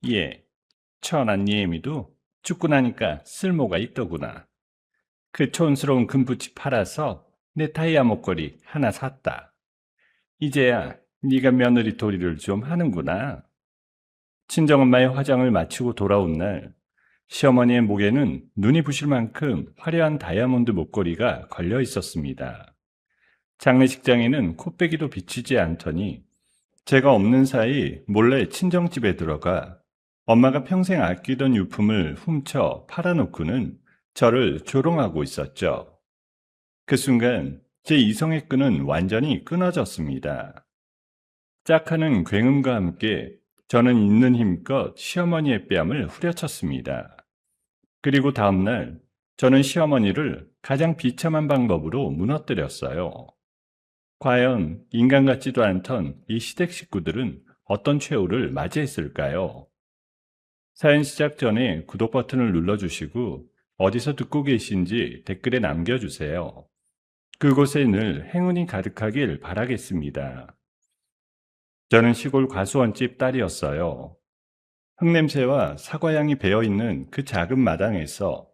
예, 천안 예미도 죽고 나니까 쓸모가 있더구나. 그 촌스러운 금붙이 팔아서 내 다이아 목걸이 하나 샀다. 이제야 네가 며느리 도리를 좀 하는구나. 친정엄마의 화장을 마치고 돌아온 날, 시어머니의 목에는 눈이 부실 만큼 화려한 다이아몬드 목걸이가 걸려 있었습니다. 장례식장에는 코빼기도 비치지 않더니 제가 없는 사이 몰래 친정집에 들어가 엄마가 평생 아끼던 유품을 훔쳐 팔아놓고는 저를 조롱하고 있었죠. 그 순간 제 이성의 끈은 완전히 끊어졌습니다. 짝하는 굉음과 함께 저는 있는 힘껏 시어머니의 뺨을 후려쳤습니다. 그리고 다음날 저는 시어머니를 가장 비참한 방법으로 무너뜨렸어요. 과연 인간 같지도 않던 이 시댁 식구들은 어떤 최후를 맞이했을까요? 사연 시작 전에 구독 버튼을 눌러주시고 어디서 듣고 계신지 댓글에 남겨주세요. 그곳에 늘 행운이 가득하길 바라겠습니다. 저는 시골 과수원집 딸이었어요. 흙냄새와 사과향이 배어있는 그 작은 마당에서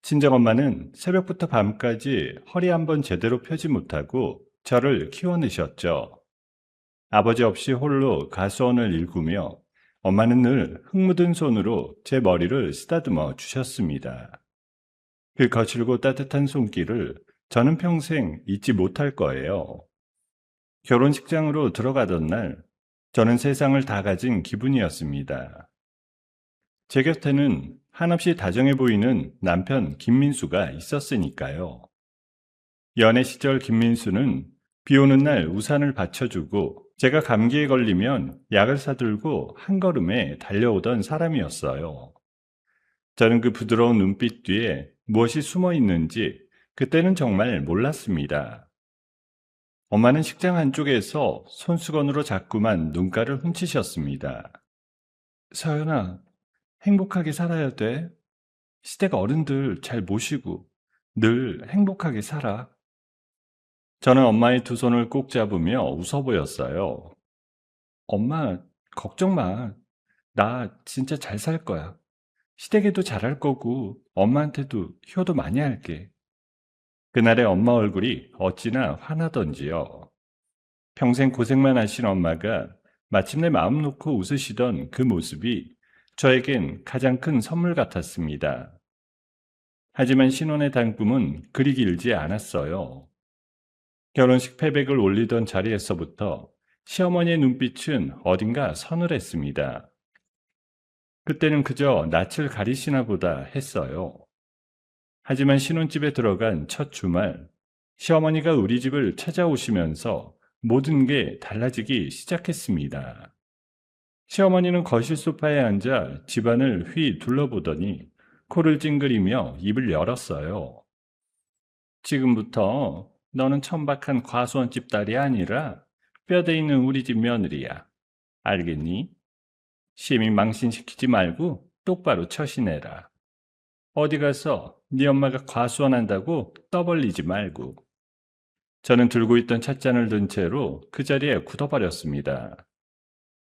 친정엄마는 새벽부터 밤까지 허리 한번 제대로 펴지 못하고 저를 키워내셨죠. 아버지 없이 홀로 가수원을 일구며 엄마는 늘 흙 묻은 손으로 제 머리를 쓰다듬어 주셨습니다. 그 거칠고 따뜻한 손길을 저는 평생 잊지 못할 거예요. 결혼식장으로 들어가던 날, 저는 세상을 다 가진 기분이었습니다. 제 곁에는 한없이 다정해 보이는 남편 김민수가 있었으니까요. 연애 시절 김민수는 비 오는 날 우산을 받쳐주고 제가 감기에 걸리면 약을 사들고 한 걸음에 달려오던 사람이었어요. 저는 그 부드러운 눈빛 뒤에 무엇이 숨어 있는지 그때는 정말 몰랐습니다. 엄마는 식장 한쪽에서 손수건으로 자꾸만 눈가를 훔치셨습니다. 서연아, 행복하게 살아야 돼. 시댁 어른들 잘 모시고 늘 행복하게 살아. 저는 엄마의 두 손을 꼭 잡으며 웃어 보였어요. 엄마, 걱정 마. 나 진짜 잘 살 거야. 시댁에도 잘할 거고 엄마한테도 효도 많이 할게. 그날의 엄마 얼굴이 어찌나 환하던지요. 평생 고생만 하신 엄마가 마침내 마음 놓고 웃으시던 그 모습이 저에겐 가장 큰 선물 같았습니다. 하지만 신혼의 단꿈은 그리 길지 않았어요. 결혼식 패백을 올리던 자리에서부터 시어머니의 눈빛은 어딘가 서늘했습니다. 그때는 그저 낯을 가리시나 보다 했어요. 하지만 신혼집에 들어간 첫 주말, 시어머니가 우리 집을 찾아오시면서 모든 게 달라지기 시작했습니다. 시어머니는 거실 소파에 앉아 집안을 휘 둘러보더니 코를 찡그리며 입을 열었어요. 지금부터 너는 천박한 과수원집 딸이 아니라 뼈대 있는 우리 집 며느리야. 알겠니? 시민 망신시키지 말고 똑바로 처신해라. 어디 가서 네 엄마가 과수원한다고 떠벌리지 말고. 저는 들고 있던 찻잔을 든 채로 그 자리에 굳어버렸습니다.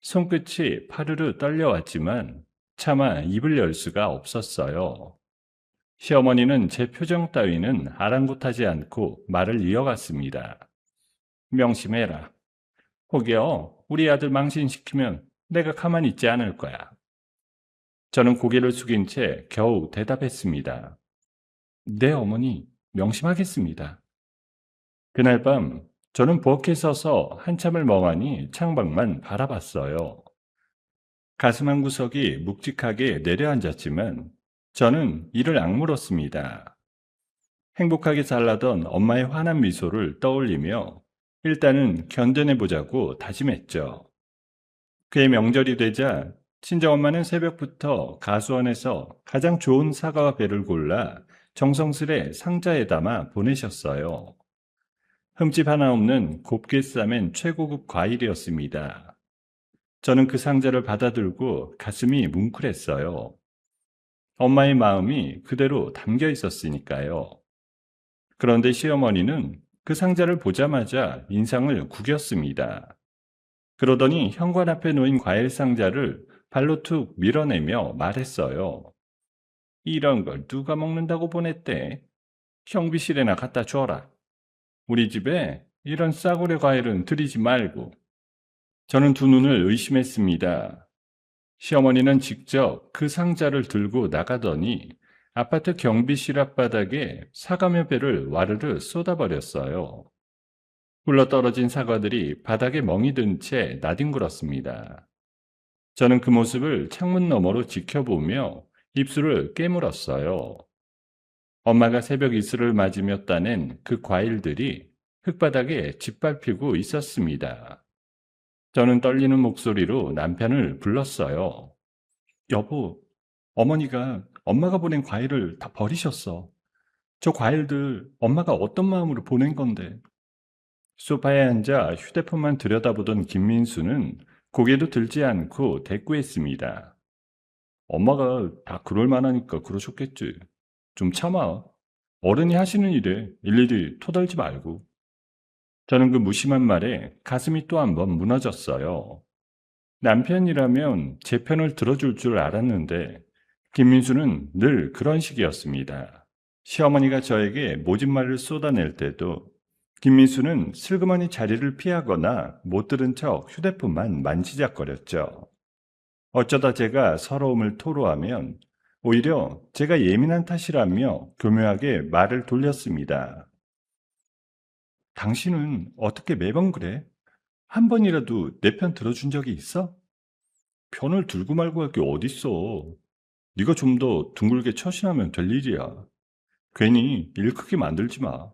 손끝이 파르르 떨려왔지만 차마 입을 열 수가 없었어요. 시어머니는 제 표정 따위는 아랑곳하지 않고 말을 이어갔습니다. 명심해라. 혹여 우리 아들 망신시키면 내가 가만히 있지 않을 거야. 저는 고개를 숙인 채 겨우 대답했습니다. 네, 어머니, 명심하겠습니다. 그날 밤 저는 부엌에 서서 한참을 멍하니 창밖만 바라봤어요. 가슴 한 구석이 묵직하게 내려앉았지만 저는 이를 악물었습니다. 행복하게 살라던 엄마의 환한 미소를 떠올리며 일단은 견뎌내보자고 다짐했죠. 그의 명절이 되자 친정엄마는 새벽부터 가수원에서 가장 좋은 사과와 배를 골라 정성스레 상자에 담아 보내셨어요. 흠집 하나 없는 곱게 싸맨 최고급 과일이었습니다. 저는 그 상자를 받아들고 가슴이 뭉클했어요. 엄마의 마음이 그대로 담겨 있었으니까요. 그런데 시어머니는 그 상자를 보자마자 인상을 구겼습니다. 그러더니 현관 앞에 놓인 과일 상자를 발로 툭 밀어내며 말했어요. 이런 걸 누가 먹는다고 보냈대? 형비실에나 갖다 줘라. 우리 집에 이런 싸구려 과일은 들이지 말고. 저는 두 눈을 의심했습니다. 시어머니는 직접 그 상자를 들고 나가더니 아파트 경비실 앞바닥에 사과몇 배를 와르르 쏟아버렸어요. 굴러떨어진 사과들이 바닥에 멍이 든 채 나뒹굴었습니다. 저는 그 모습을 창문 너머로 지켜보며 입술을 깨물었어요. 엄마가 새벽 이슬을 맞으며 따낸 그 과일들이 흙바닥에 짓밟히고 있었습니다. 저는 떨리는 목소리로 남편을 불렀어요. 여보, 어머니가 엄마가 보낸 과일을 다 버리셨어. 저 과일들 엄마가 어떤 마음으로 보낸 건데. 소파에 앉아 휴대폰만 들여다보던 김민수는 고개도 들지 않고 대꾸했습니다. 엄마가 다 그럴 만하니까 그러셨겠지. 좀 참아. 어른이 하시는 일에 일일이 토달지 말고. 저는 그 무심한 말에 가슴이 또 한 번 무너졌어요. 남편이라면 제 편을 들어줄 줄 알았는데 김민수는 늘 그런 식이었습니다. 시어머니가 저에게 모진 말을 쏟아낼 때도 김민수는 슬그머니 자리를 피하거나 못 들은 척 휴대폰만 만지작거렸죠. 어쩌다 제가 서러움을 토로하면 오히려 제가 예민한 탓이라며 교묘하게 말을 돌렸습니다. 당신은 어떻게 매번 그래? 한 번이라도 내 편 들어준 적이 있어? 편을 들고 말고 할 게 어딨어. 네가 좀 더 둥글게 처신하면 될 일이야. 괜히 일 크게 만들지 마.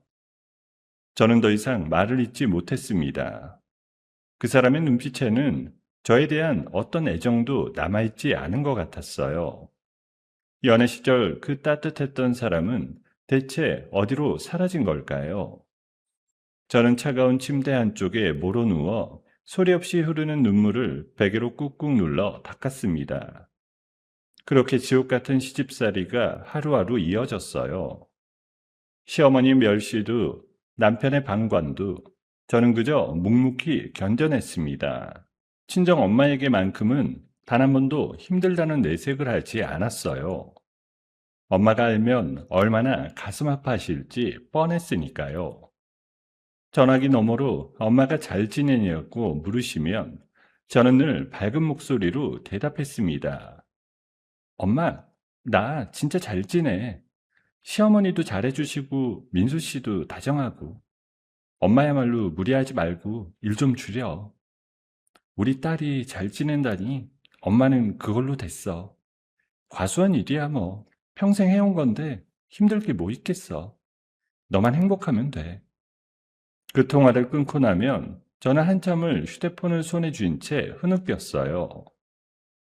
저는 더 이상 말을 잇지 못했습니다. 그 사람의 눈빛에는 저에 대한 어떤 애정도 남아있지 않은 것 같았어요. 연애 시절 그 따뜻했던 사람은 대체 어디로 사라진 걸까요? 저는 차가운 침대 한쪽에 모로 누워 소리 없이 흐르는 눈물을 베개로 꾹꾹 눌러 닦았습니다. 그렇게 지옥 같은 시집살이가 하루하루 이어졌어요. 시어머니 멸시도 남편의 방관도 저는 그저 묵묵히 견뎌냈습니다. 친정 엄마에게만큼은 단 한 번도 힘들다는 내색을 하지 않았어요. 엄마가 알면 얼마나 가슴 아파하실지 뻔했으니까요. 전화기 너머로 엄마가 잘 지내냐고 물으시면 저는 늘 밝은 목소리로 대답했습니다. 엄마, 나 진짜 잘 지내. 시어머니도 잘해주시고 민수 씨도 다정하고 엄마야말로 무리하지 말고 일 좀 줄여. 우리 딸이 잘 지낸다니 엄마는 그걸로 됐어. 과수한 일이야 뭐. 평생 해온 건데 힘들 게 뭐 있겠어. 너만 행복하면 돼. 그 통화를 끊고 나면 저는 한참을 휴대폰을 손에 쥔 채 흐느꼈어요.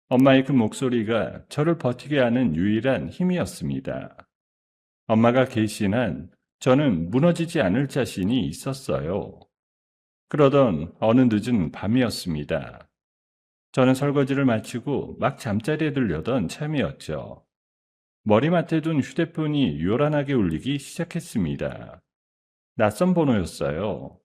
엄마의 그 목소리가 저를 버티게 하는 유일한 힘이었습니다. 엄마가 계신 한 저는 무너지지 않을 자신이 있었어요. 그러던 어느 늦은 밤이었습니다. 저는 설거지를 마치고 막 잠자리에 들려던 참이었죠. 머리맡에 둔 휴대폰이 요란하게 울리기 시작했습니다. 낯선 번호였어요.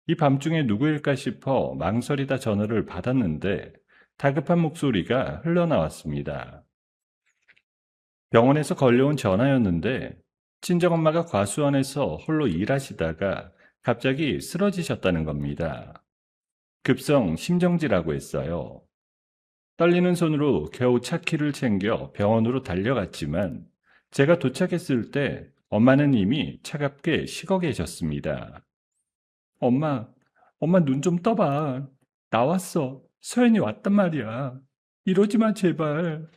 이 밤중에 누구일까 싶어 망설이다 전화를 받았는데 다급한 목소리가 흘러나왔습니다. 병원에서 걸려온 전화였는데 친정엄마가 과수원에서 홀로 일하시다가 갑자기 쓰러지셨다는 겁니다. 급성 심정지라고 했어요. 떨리는 손으로 겨우 차 키를 챙겨 병원으로 달려갔지만 제가 도착했을 때 엄마는 이미 차갑게 식어 계셨습니다. 엄마, 엄마 눈 좀 떠봐. 나왔어. 서연이 왔단 말이야. 이러지 마, 제발.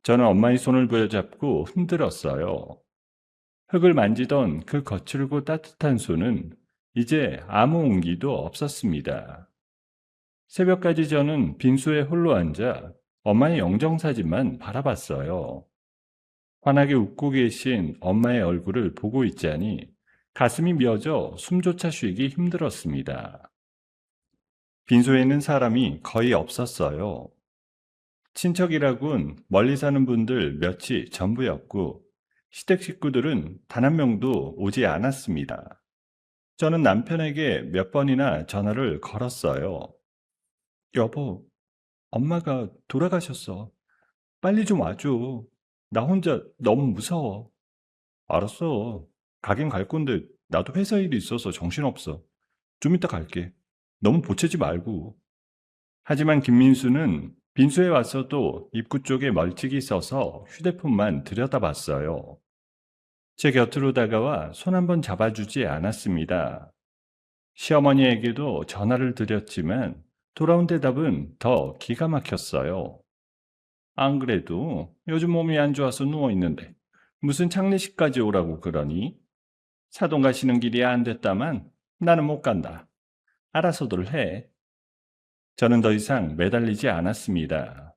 저는 엄마의 손을 부여잡고 흔들었어요. 흙을 만지던 그 거칠고 따뜻한 손은 이제 아무 온기도 없었습니다. 새벽까지 저는 빈소에 홀로 앉아 엄마의 영정사진만 바라봤어요. 환하게 웃고 계신 엄마의 얼굴을 보고 있자니 가슴이 미어져 숨조차 쉬기 힘들었습니다. 빈소에는 사람이 거의 없었어요. 친척이라곤 멀리 사는 분들 몇이 전부였고 시댁 식구들은 단 한 명도 오지 않았습니다. 저는 남편에게 몇 번이나 전화를 걸었어요. 여보, 엄마가 돌아가셨어. 빨리 좀 와줘. 나 혼자 너무 무서워. 알았어. 가긴 갈 건데 나도 회사 일이 있어서 정신없어. 좀 이따 갈게. 너무 보채지 말고. 하지만 김민수는 빈소에 와서도 입구 쪽에 멀찍이 서서 휴대폰만 들여다봤어요. 제 곁으로 다가와 손 한번 잡아주지 않았습니다. 시어머니에게도 전화를 드렸지만 돌아온 대답은 더 기가 막혔어요. 안 그래도 요즘 몸이 안 좋아서 누워 있는데 무슨 장례식까지 오라고 그러니? 사돈 가시는 길이 안 됐다만 나는 못 간다. 알아서들 해. 저는 더 이상 매달리지 않았습니다.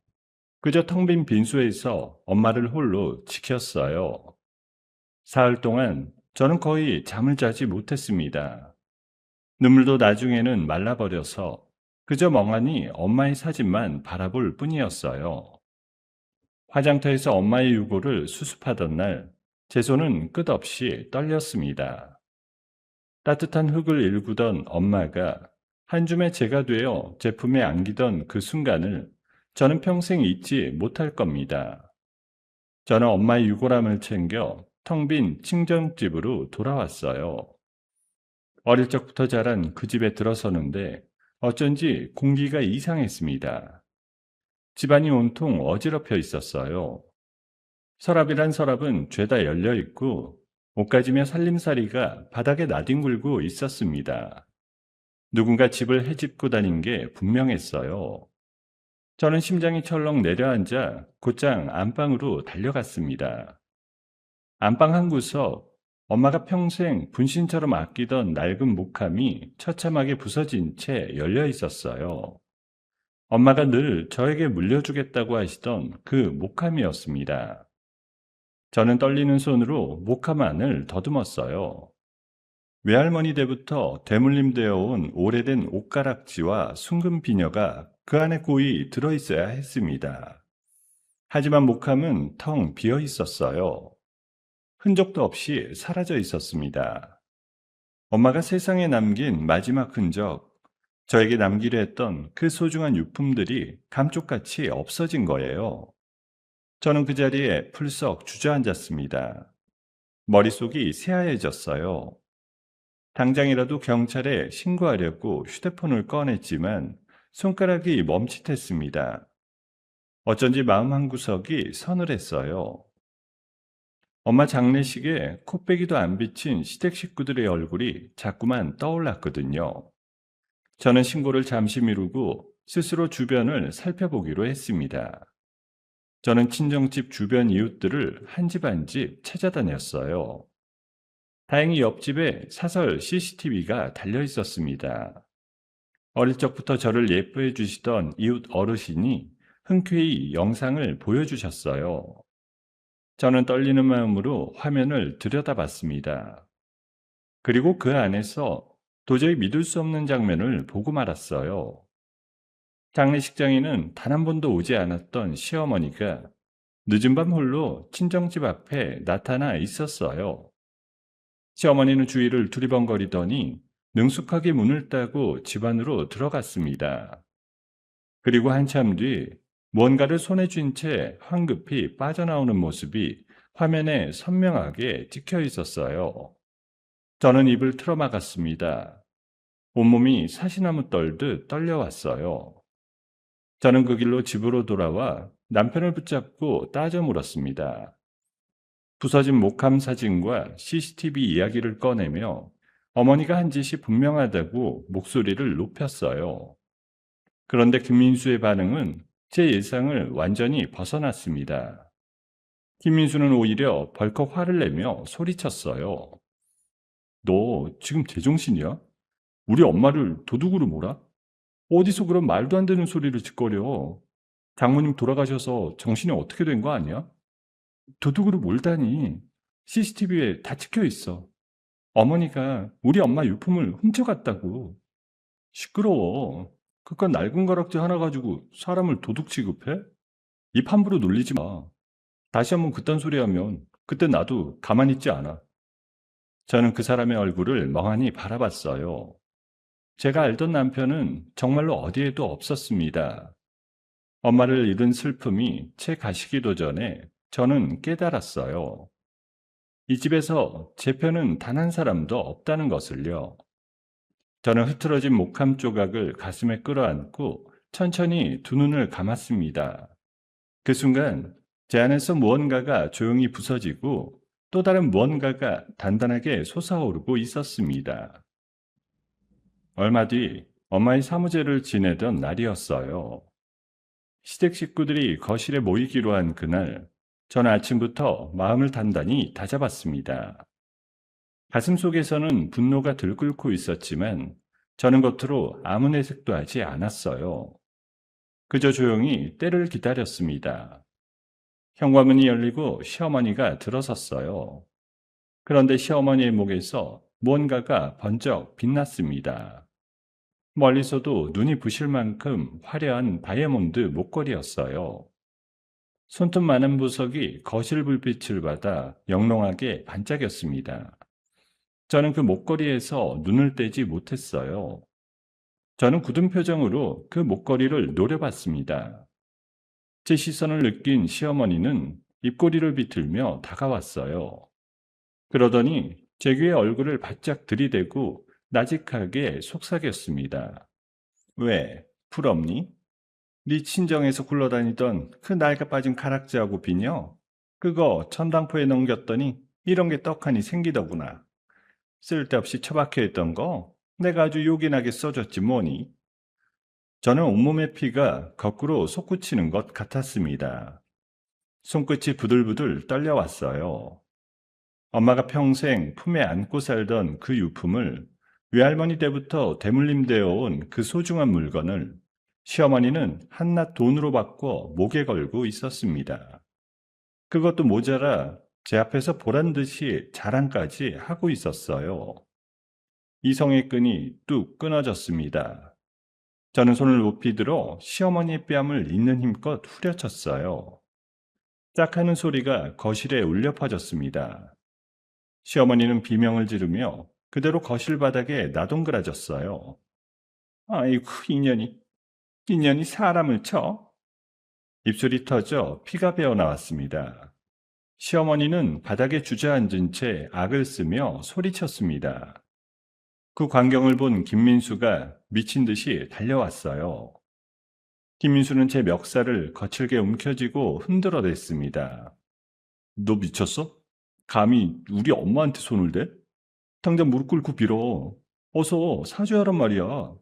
그저 텅 빈 빈소에서 엄마를 홀로 지켰어요. 사흘 동안 저는 거의 잠을 자지 못했습니다. 눈물도 나중에는 말라버려서 그저 멍하니 엄마의 사진만 바라볼 뿐이었어요. 화장터에서 엄마의 유골을 수습하던 날, 제 손은 끝없이 떨렸습니다. 따뜻한 흙을 일구던 엄마가 한 줌의 재가 되어 제품에 안기던 그 순간을 저는 평생 잊지 못할 겁니다. 저는 엄마의 유골함을 챙겨 텅 빈 친정집으로 돌아왔어요. 어릴 적부터 자란 그 집에 들어서는데 어쩐지 공기가 이상했습니다. 집안이 온통 어지럽혀 있었어요. 서랍이란 서랍은 죄다 열려 있고 옷가지며 살림살이가 바닥에 나뒹굴고 있었습니다. 누군가 집을 헤집고 다닌 게 분명했어요. 저는 심장이 철렁 내려앉아 곧장 안방으로 달려갔습니다. 안방 한 구석, 엄마가 평생 분신처럼 아끼던 낡은 목함이 처참하게 부서진 채 열려 있었어요. 엄마가 늘 저에게 물려주겠다고 하시던 그 목함이었습니다. 저는 떨리는 손으로 목함 안을 더듬었어요. 외할머니 때부터 대물림되어 온 오래된 옷가락지와 숭근 비녀가 그 안에 고이 들어있어야 했습니다. 하지만 목함은 텅 비어 있었어요. 흔적도 없이 사라져 있었습니다. 엄마가 세상에 남긴 마지막 흔적, 저에게 남기려 했던 그 소중한 유품들이 감쪽같이 없어진 거예요. 저는 그 자리에 풀썩 주저앉았습니다. 머릿속이 새하얘졌어요. 당장이라도 경찰에 신고하려고 휴대폰을 꺼냈지만 손가락이 멈칫했습니다. 어쩐지 마음 한구석이 서늘했어요. 엄마 장례식에 코빼기도 안 비친 시댁 식구들의 얼굴이 자꾸만 떠올랐거든요. 저는 신고를 잠시 미루고 스스로 주변을 살펴보기로 했습니다. 저는 친정집 주변 이웃들을 한 집 한 집 찾아다녔어요. 다행히 옆집에 사설 CCTV가 달려 있었습니다. 어릴 적부터 저를 예뻐해 주시던 이웃 어르신이 흔쾌히 영상을 보여주셨어요. 저는 떨리는 마음으로 화면을 들여다봤습니다. 그리고 그 안에서 도저히 믿을 수 없는 장면을 보고 말았어요. 장례식장에는 단 한 번도 오지 않았던 시어머니가 늦은 밤 홀로 친정집 앞에 나타나 있었어요. 시어머니는 주위를 두리번거리더니 능숙하게 문을 따고 집 안으로 들어갔습니다. 그리고 한참 뒤 무언가를 손에 쥔 채 황급히 빠져나오는 모습이 화면에 선명하게 찍혀 있었어요. 저는 입을 틀어막았습니다. 온몸이 사시나무 떨듯 떨려왔어요. 저는 그 길로 집으로 돌아와 남편을 붙잡고 따져 물었습니다. 부서진 목함 사진과 CCTV 이야기를 꺼내며 어머니가 한 짓이 분명하다고 목소리를 높였어요. 그런데 김민수의 반응은 제 예상을 완전히 벗어났습니다. 김민수는 오히려 벌컥 화를 내며 소리쳤어요. 너 지금 제정신이야? 우리 엄마를 도둑으로 몰아? 어디서 그런 말도 안 되는 소리를 짓거려? 장모님 돌아가셔서 정신이 어떻게 된 거 아니야? 도둑으로 몰다니. CCTV에 다 찍혀 있어. 어머니가 우리 엄마 유품을 훔쳐갔다고. 시끄러워. 그깟 낡은 가락지 하나 가지고 사람을 도둑 취급해? 입 함부로 놀리지 마. 다시 한번 그딴 소리 하면 그때 나도 가만히 있지 않아. 저는 그 사람의 얼굴을 멍하니 바라봤어요. 제가 알던 남편은 정말로 어디에도 없었습니다. 엄마를 잃은 슬픔이 채 가시기도 전에 저는 깨달았어요. 이 집에서 제 편은 단 한 사람도 없다는 것을요. 저는 흐트러진 목함 조각을 가슴에 끌어안고 천천히 두 눈을 감았습니다. 그 순간 제 안에서 무언가가 조용히 부서지고 또 다른 무언가가 단단하게 솟아오르고 있었습니다. 얼마 뒤 엄마의 사무제를 지내던 날이었어요. 시댁 식구들이 거실에 모이기로 한 그날, 저는 아침부터 마음을 단단히 다잡았습니다. 가슴 속에서는 분노가 들끓고 있었지만 저는 겉으로 아무 내색도 하지 않았어요. 그저 조용히 때를 기다렸습니다. 현관문이 열리고 시어머니가 들어섰어요. 그런데 시어머니의 목에서 무언가가 번쩍 빛났습니다. 멀리서도 눈이 부실 만큼 화려한 다이아몬드 목걸이였어요. 손톱 많은 보석이 거실 불빛을 받아 영롱하게 반짝였습니다. 저는 그 목걸이에서 눈을 떼지 못했어요. 저는 굳은 표정으로 그 목걸이를 노려봤습니다. 제 시선을 느낀 시어머니는 입꼬리를 비틀며 다가왔어요. 그러더니 제 귀에 얼굴을 바짝 들이대고 나직하게 속삭였습니다. 왜, 풀없니? 네 친정에서 굴러다니던 그 낡아 빠진 가락지하고 비녀? 그거 천당포에 넘겼더니 이런 게 떡하니 생기더구나. 쓸데없이 처박혀 있던 거 내가 아주 요긴하게 써줬지 뭐니. 저는 온몸의 피가 거꾸로 솟구치는 것 같았습니다. 손끝이 부들부들 떨려왔어요. 엄마가 평생 품에 안고 살던 그 유품을, 외할머니 때부터 대물림되어 온 그 소중한 물건을 시어머니는 한낱 돈으로 바꿔 목에 걸고 있었습니다. 그것도 모자라 제 앞에서 보란듯이 자랑까지 하고 있었어요. 이성의 끈이 뚝 끊어졌습니다. 저는 손을 높이 들어 시어머니의 뺨을 있는 힘껏 후려쳤어요. 짝 하는 소리가 거실에 울려 퍼졌습니다. 시어머니는 비명을 지르며 그대로 거실 바닥에 나동그라졌어요. 아이고, 인연이 사람을 쳐? 입술이 터져 피가 배어 나왔습니다. 시어머니는 바닥에 주저앉은 채 악을 쓰며 소리쳤습니다. 그 광경을 본 김민수가 미친 듯이 달려왔어요. 김민수는 제 멱살을 거칠게 움켜쥐고 흔들어댔습니다. 너 미쳤어? 감히 우리 엄마한테 손을 대? 당장 무릎 꿇고 빌어. 어서 사죄하란 말이야.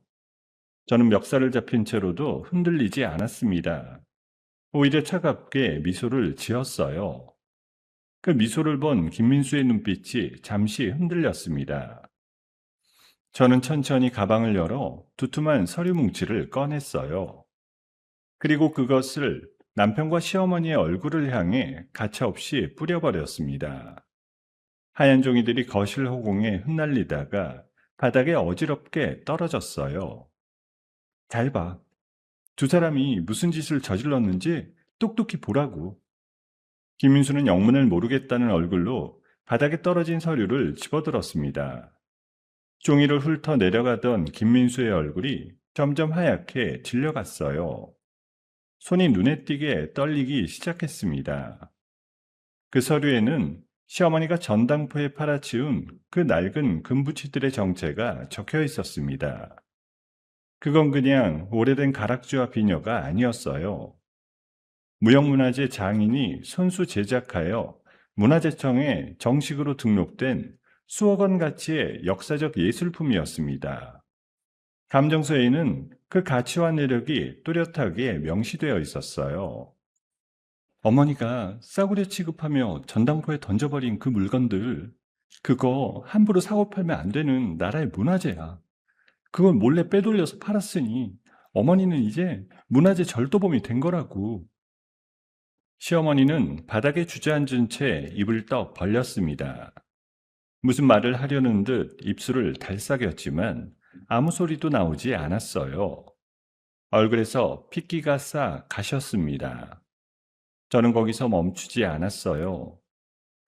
저는 멱살을 잡힌 채로도 흔들리지 않았습니다. 오히려 차갑게 미소를 지었어요. 그 미소를 본 김민수의 눈빛이 잠시 흔들렸습니다. 저는 천천히 가방을 열어 두툼한 서류 뭉치를 꺼냈어요. 그리고 그것을 남편과 시어머니의 얼굴을 향해 가차없이 뿌려버렸습니다. 하얀 종이들이 거실 허공에 흩날리다가 바닥에 어지럽게 떨어졌어요. 잘 봐. 두 사람이 무슨 짓을 저질렀는지 똑똑히 보라고. 김민수는 영문을 모르겠다는 얼굴로 바닥에 떨어진 서류를 집어들었습니다. 종이를 훑어 내려가던 김민수의 얼굴이 점점 하얗게 질려갔어요. 손이 눈에 띄게 떨리기 시작했습니다. 그 서류에는 시어머니가 전당포에 팔아치운 그 낡은 금부치들의 정체가 적혀 있었습니다. 그건 그냥 오래된 가락지와 비녀가 아니었어요. 무형문화재 장인이 손수 제작하여 문화재청에 정식으로 등록된 수억 원 가치의 역사적 예술품이었습니다. 감정서에는 그 가치와 내력이 뚜렷하게 명시되어 있었어요. 어머니가 싸구려 취급하며 전당포에 던져버린 그 물건들, 그거 함부로 사고 팔면 안 되는 나라의 문화재야. 그걸 몰래 빼돌려서 팔았으니 어머니는 이제 문화재 절도범이 된 거라고. 시어머니는 바닥에 주저앉은 채 입을 떡 벌렸습니다. 무슨 말을 하려는 듯 입술을 달싹였지만 아무 소리도 나오지 않았어요. 얼굴에서 핏기가 싹 가셨습니다. 저는 거기서 멈추지 않았어요.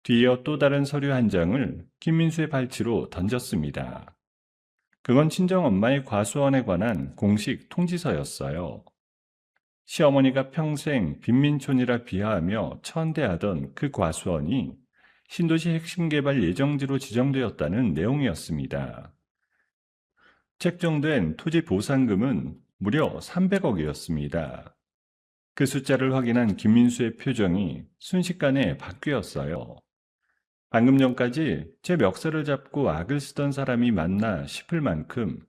뒤이어 또 다른 서류 한 장을 김민수의 발치로 던졌습니다. 그건 친정엄마의 과수원에 관한 공식 통지서였어요. 시어머니가 평생 빈민촌이라 비하하며 천대하던 그 과수원이 신도시 핵심 개발 예정지로 지정되었다는 내용이었습니다. 책정된 토지 보상금은 무려 300억이었습니다. 그 숫자를 확인한 김민수의 표정이 순식간에 바뀌었어요. 방금 전까지 제 멱살을 잡고 악을 쓰던 사람이 맞나 싶을 만큼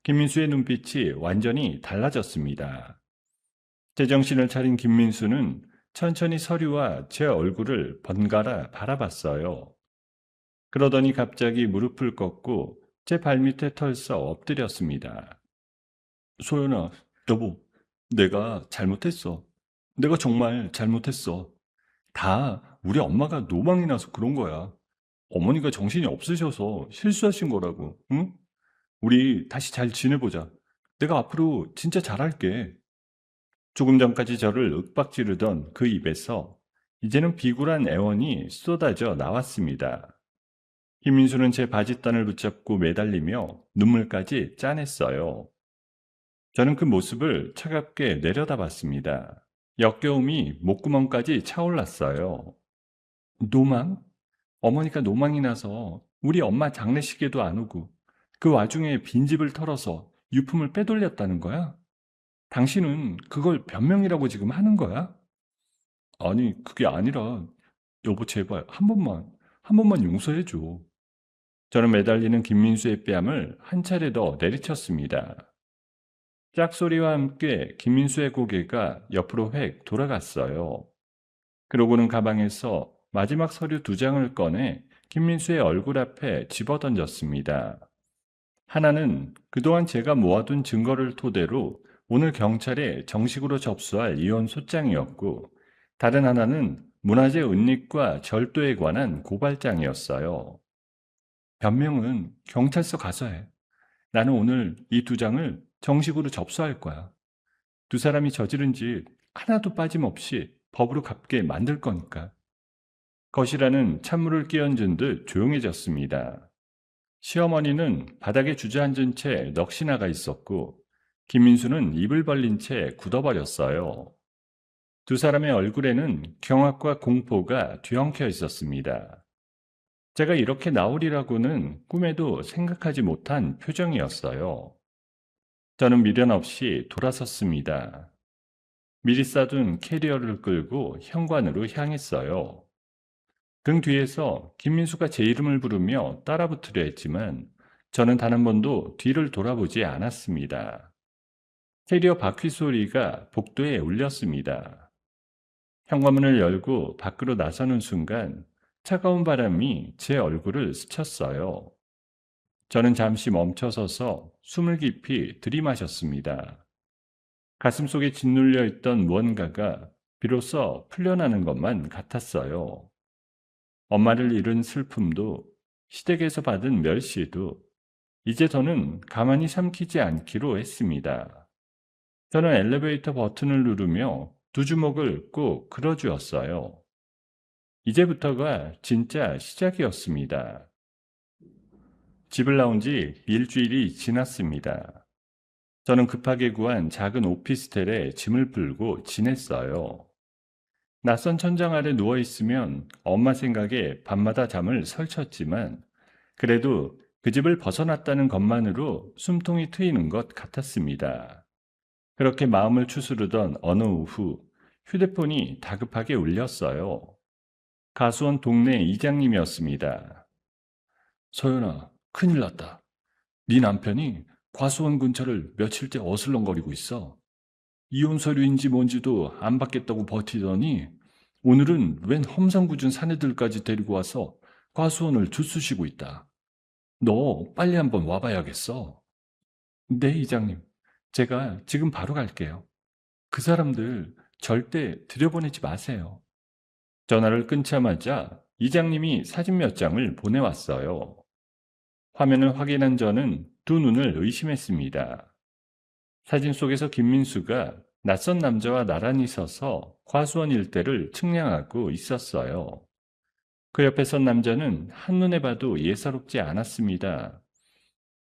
김민수의 눈빛이 완전히 달라졌습니다. 제정신을 차린 김민수는 천천히 서류와 제 얼굴을 번갈아 바라봤어요. 그러더니 갑자기 무릎을 꺾고 제 발밑에 털썩 엎드렸습니다. 소연아, 여보, 내가 잘못했어. 내가 정말 잘못했어. 다 우리 엄마가 노망이 나서 그런 거야. 어머니가 정신이 없으셔서 실수하신 거라고, 응? 우리 다시 잘 지내보자. 내가 앞으로 진짜 잘할게. 조금 전까지 저를 윽박지르던 그 입에서 이제는 비굴한 애원이 쏟아져 나왔습니다. 김민수는 제 바짓단을 붙잡고 매달리며 눈물까지 짜냈어요. 저는 그 모습을 차갑게 내려다봤습니다. 역겨움이 목구멍까지 차올랐어요. 노망? 어머니가 노망이 나서 우리 엄마 장례식에도 안 오고 그 와중에 빈집을 털어서 유품을 빼돌렸다는 거야? 당신은 그걸 변명이라고 지금 하는 거야? 아니, 그게 아니라 여보 제발 한 번만 용서해 줘. 저는 매달리는 김민수의 뺨을 한 차례 더 내리쳤습니다. 짝소리와 함께 김민수의 고개가 옆으로 획 돌아갔어요. 그러고는 가방에서 마지막 서류 2장을 꺼내 김민수의 얼굴 앞에 집어던졌습니다. 하나는 그동안 제가 모아둔 증거를 토대로 오늘 경찰에 정식으로 접수할 이혼 소장이었고, 다른 하나는 문화재 은닉과 절도에 관한 고발장이었어요. 변명은 경찰서 가서 해. 나는 오늘 이 2장을 정식으로 접수할 거야. 2사람이 저지른 짓 하나도 빠짐없이 법으로 갚게 만들 거니까. 거실안은 찬물을 끼얹은 듯 조용해졌습니다. 시어머니는 바닥에 주저앉은 채 넋이 나가 있었고 김민수는 입을 벌린 채 굳어버렸어요. 2사람의 얼굴에는 경악과 공포가 뒤엉켜 있었습니다. 제가 이렇게 나오리라고는 꿈에도 생각하지 못한 표정이었어요. 저는 미련 없이 돌아섰습니다. 미리 싸둔 캐리어를 끌고 현관으로 향했어요. 등 뒤에서 김민수가 제 이름을 부르며 따라붙으려 했지만 저는 단 한 번도 뒤를 돌아보지 않았습니다. 캐리어 바퀴 소리가 복도에 울렸습니다. 현관문을 열고 밖으로 나서는 순간 차가운 바람이 제 얼굴을 스쳤어요. 저는 잠시 멈춰서서 숨을 깊이 들이마셨습니다. 가슴속에 짓눌려 있던 무언가가 비로소 풀려나는 것만 같았어요. 엄마를 잃은 슬픔도 시댁에서 받은 멸시도 이제 저는 가만히 삼키지 않기로 했습니다. 저는 엘리베이터 버튼을 누르며 2주먹을 꾹 끌어주었어요. 이제부터가 진짜 시작이었습니다. 집을 나온 지 일주일이 지났습니다. 저는 급하게 구한 작은 오피스텔에 짐을 풀고 지냈어요. 낯선 천장 아래 누워있으면 엄마 생각에 밤마다 잠을 설쳤지만 그래도 그 집을 벗어났다는 것만으로 숨통이 트이는 것 같았습니다. 그렇게 마음을 추스르던 어느 오후 휴대폰이 다급하게 울렸어요. 가수원 동네 이장님이었습니다. 소연아, 큰일 났다. 네 남편이 과수원 근처를 며칠째 어슬렁거리고 있어. 이혼 서류인지 뭔지도 안 받겠다고 버티더니 오늘은 웬 험상궂은 사내들까지 데리고 와서 과수원을 들쑤시고 있다. 너 빨리 한번 와봐야겠어. 네, 이장님. 제가 지금 바로 갈게요. 그 사람들 절대 들여보내지 마세요. 전화를 끊자마자 이장님이 사진 몇 장을 보내왔어요. 화면을 확인한 저는 2눈을 의심했습니다. 사진 속에서 김민수가 낯선 남자와 나란히 서서 과수원 일대를 측량하고 있었어요. 그 옆에 선 남자는 한눈에 봐도 예사롭지 않았습니다.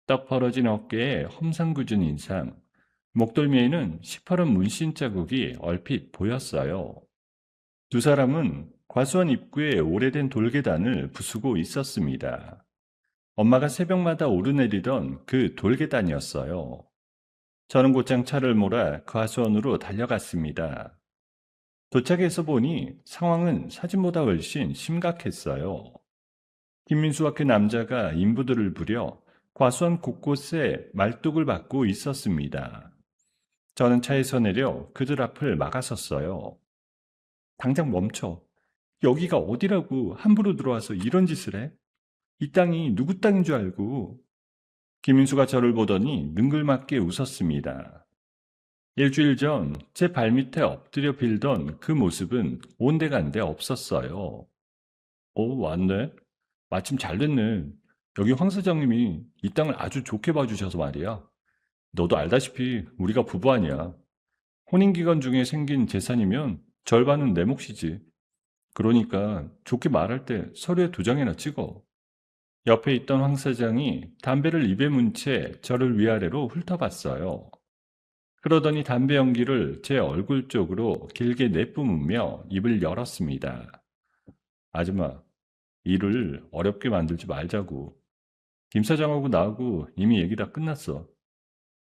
떡 벌어진 어깨에 험상궂은 인상, 목덜미에는 시퍼런 문신 자국이 얼핏 보였어요. 두 사람은 과수원 입구에 오래된 돌계단을 부수고 있었습니다. 엄마가 새벽마다 오르내리던 그 돌계단이었어요. 저는 곧장 차를 몰아 과수원으로 달려갔습니다. 도착해서 보니 상황은 사진보다 훨씬 심각했어요. 김민수와 그 남자가 인부들을 부려 과수원 곳곳에 말뚝을 박고 있었습니다. 저는 차에서 내려 그들 앞을 막아섰어요. 당장 멈춰. 여기가 어디라고 함부로 들어와서 이런 짓을 해? 이 땅이 누구 땅인 줄 알고. 김인수가 저를 보더니 능글맞게 웃었습니다. 일주일 전 제 발밑에 엎드려 빌던 그 모습은 온데간데 없었어요. 왔네. 마침 잘 됐네. 여기 황 사장님이 이 땅을 아주 좋게 봐주셔서 말이야. 너도 알다시피 우리가 부부 아니야. 혼인기간 중에 생긴 재산이면 절반은 내 몫이지. 그러니까 좋게 말할 때 서류에 2장이나 찍어. 옆에 있던 황 사장이 담배를 입에 문 채 저를 위아래로 훑어봤어요. 그러더니 담배 연기를 제 얼굴 쪽으로 길게 내뿜으며 입을 열었습니다. 아줌마, 일을 어렵게 만들지 말자고. 김 사장하고 나하고 이미 얘기 다 끝났어.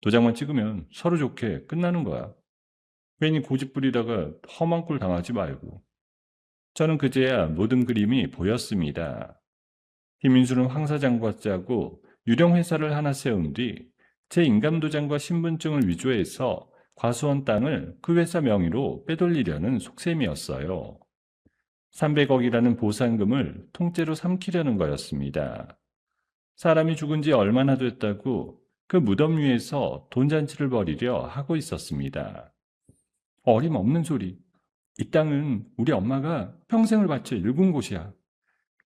2장만 찍으면 서로 좋게 끝나는 거야. 괜히 고집 부리다가 험한 꼴 당하지 말고. 저는 그제야 모든 그림이 보였습니다. 김민수는 황 사장과 짜고 유령 회사를 하나 세운 뒤 제 인감도장과 신분증을 위조해서 과수원 땅을 그 회사 명의로 빼돌리려는 속셈이었어요. 300억이라는 보상금을 통째로 삼키려는 거였습니다. 사람이 죽은 지 얼마나 됐다고 그 무덤 위에서 돈잔치를 벌이려 하고 있었습니다. 어림없는 소리. 이 땅은 우리 엄마가 평생을 바쳐 일군 곳이야.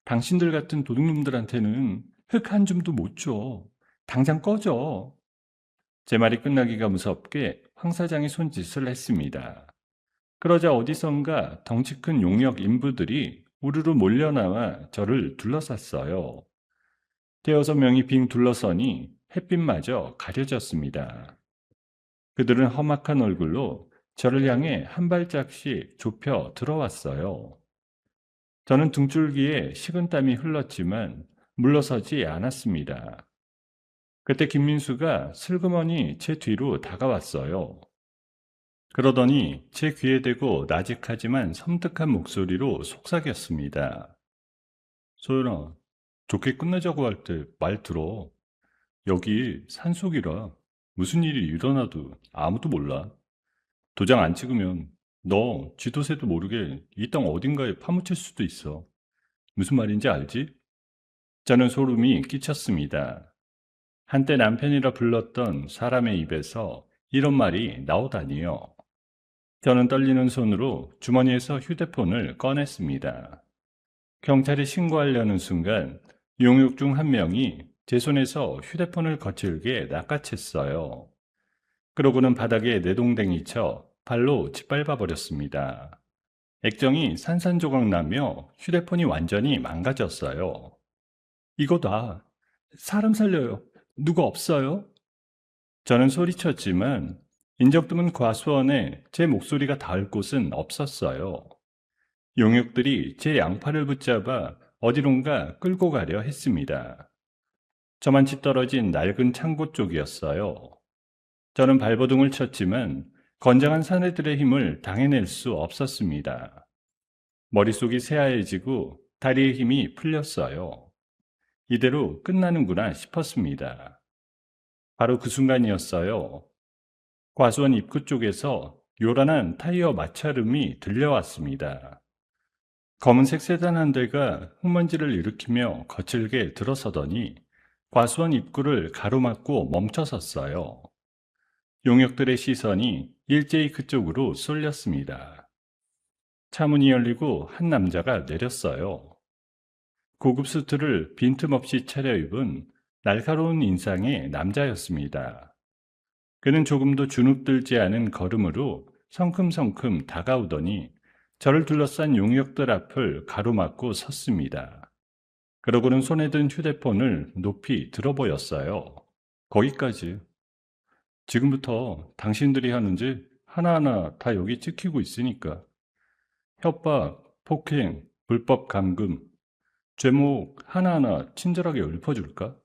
당신들 같은 도둑놈들한테는 흙 한 줌도 못 줘. 당장 꺼져. 제 말이 끝나기가 무섭게 황 사장이 손짓을 했습니다. 그러자 어디선가 덩치 큰 용역 인부들이 우르르 몰려나와 저를 둘러쌌어요. 대여섯 명이 빙 둘러서니 햇빛마저 가려졌습니다. 그들은 험악한 얼굴로 저를 향해 한 발짝씩 좁혀 들어왔어요. 저는 등줄기에 식은땀이 흘렀지만 물러서지 않았습니다. 그때 김민수가 슬그머니 제 뒤로 다가왔어요. 그러더니 제 귀에 대고 나직하지만 섬뜩한 목소리로 속삭였습니다. 소연아, 좋게 끝내자고 할 때 말 들어. 여기 산속이라 무슨 일이 일어나도 아무도 몰라. 2장 안 찍으면 너 쥐도새도 모르게 이 땅 어딘가에 파묻힐 수도 있어. 무슨 말인지 알지? 저는 소름이 끼쳤습니다. 한때 남편이라 불렀던 사람의 입에서 이런 말이 나오다니요. 저는 떨리는 손으로 주머니에서 휴대폰을 꺼냈습니다. 경찰에 신고하려는 순간 용역 중 한 명이 제 손에서 휴대폰을 거칠게 낚아챘어요. 그러고는 바닥에 내동댕이 쳐 발로 짓밟아 버렸습니다. 액정이 산산조각 나며 휴대폰이 완전히 망가졌어요. 이거다. 사람 살려요. 누가 없어요? 저는 소리쳤지만 인적 드문 과수원에 제 목소리가 닿을 곳은 없었어요. 용역들이 제 양팔을 붙잡아 어디론가 끌고 가려 했습니다. 저만치 떨어진 낡은 창고 쪽이었어요. 저는 발버둥을 쳤지만 건장한 사내들의 힘을 당해낼 수 없었습니다. 머릿속이 새하얘지고 다리의 힘이 풀렸어요. 이대로 끝나는구나 싶었습니다. 바로 그 순간이었어요. 과수원 입구 쪽에서 요란한 타이어 마찰음이 들려왔습니다. 검은색 세단 한 대가 흙먼지를 일으키며 거칠게 들어서더니 과수원 입구를 가로막고 멈춰섰어요. 용역들의 시선이 일제히 그쪽으로 쏠렸습니다. 차문이 열리고 한 남자가 내렸어요. 고급 수트를 빈틈없이 차려입은 날카로운 인상의 남자였습니다. 그는 조금도 주눅들지 않은 걸음으로 성큼성큼 다가오더니 저를 둘러싼 용역들 앞을 가로막고 섰습니다. 그러고는 손에 든 휴대폰을 높이 들어 보였어요. 거기까지. 지금부터 당신들이 하는 짓 하나하나 다 여기 찍히고 있으니까. 협박, 폭행, 불법 감금, 죄목 하나하나 친절하게 읊어줄까?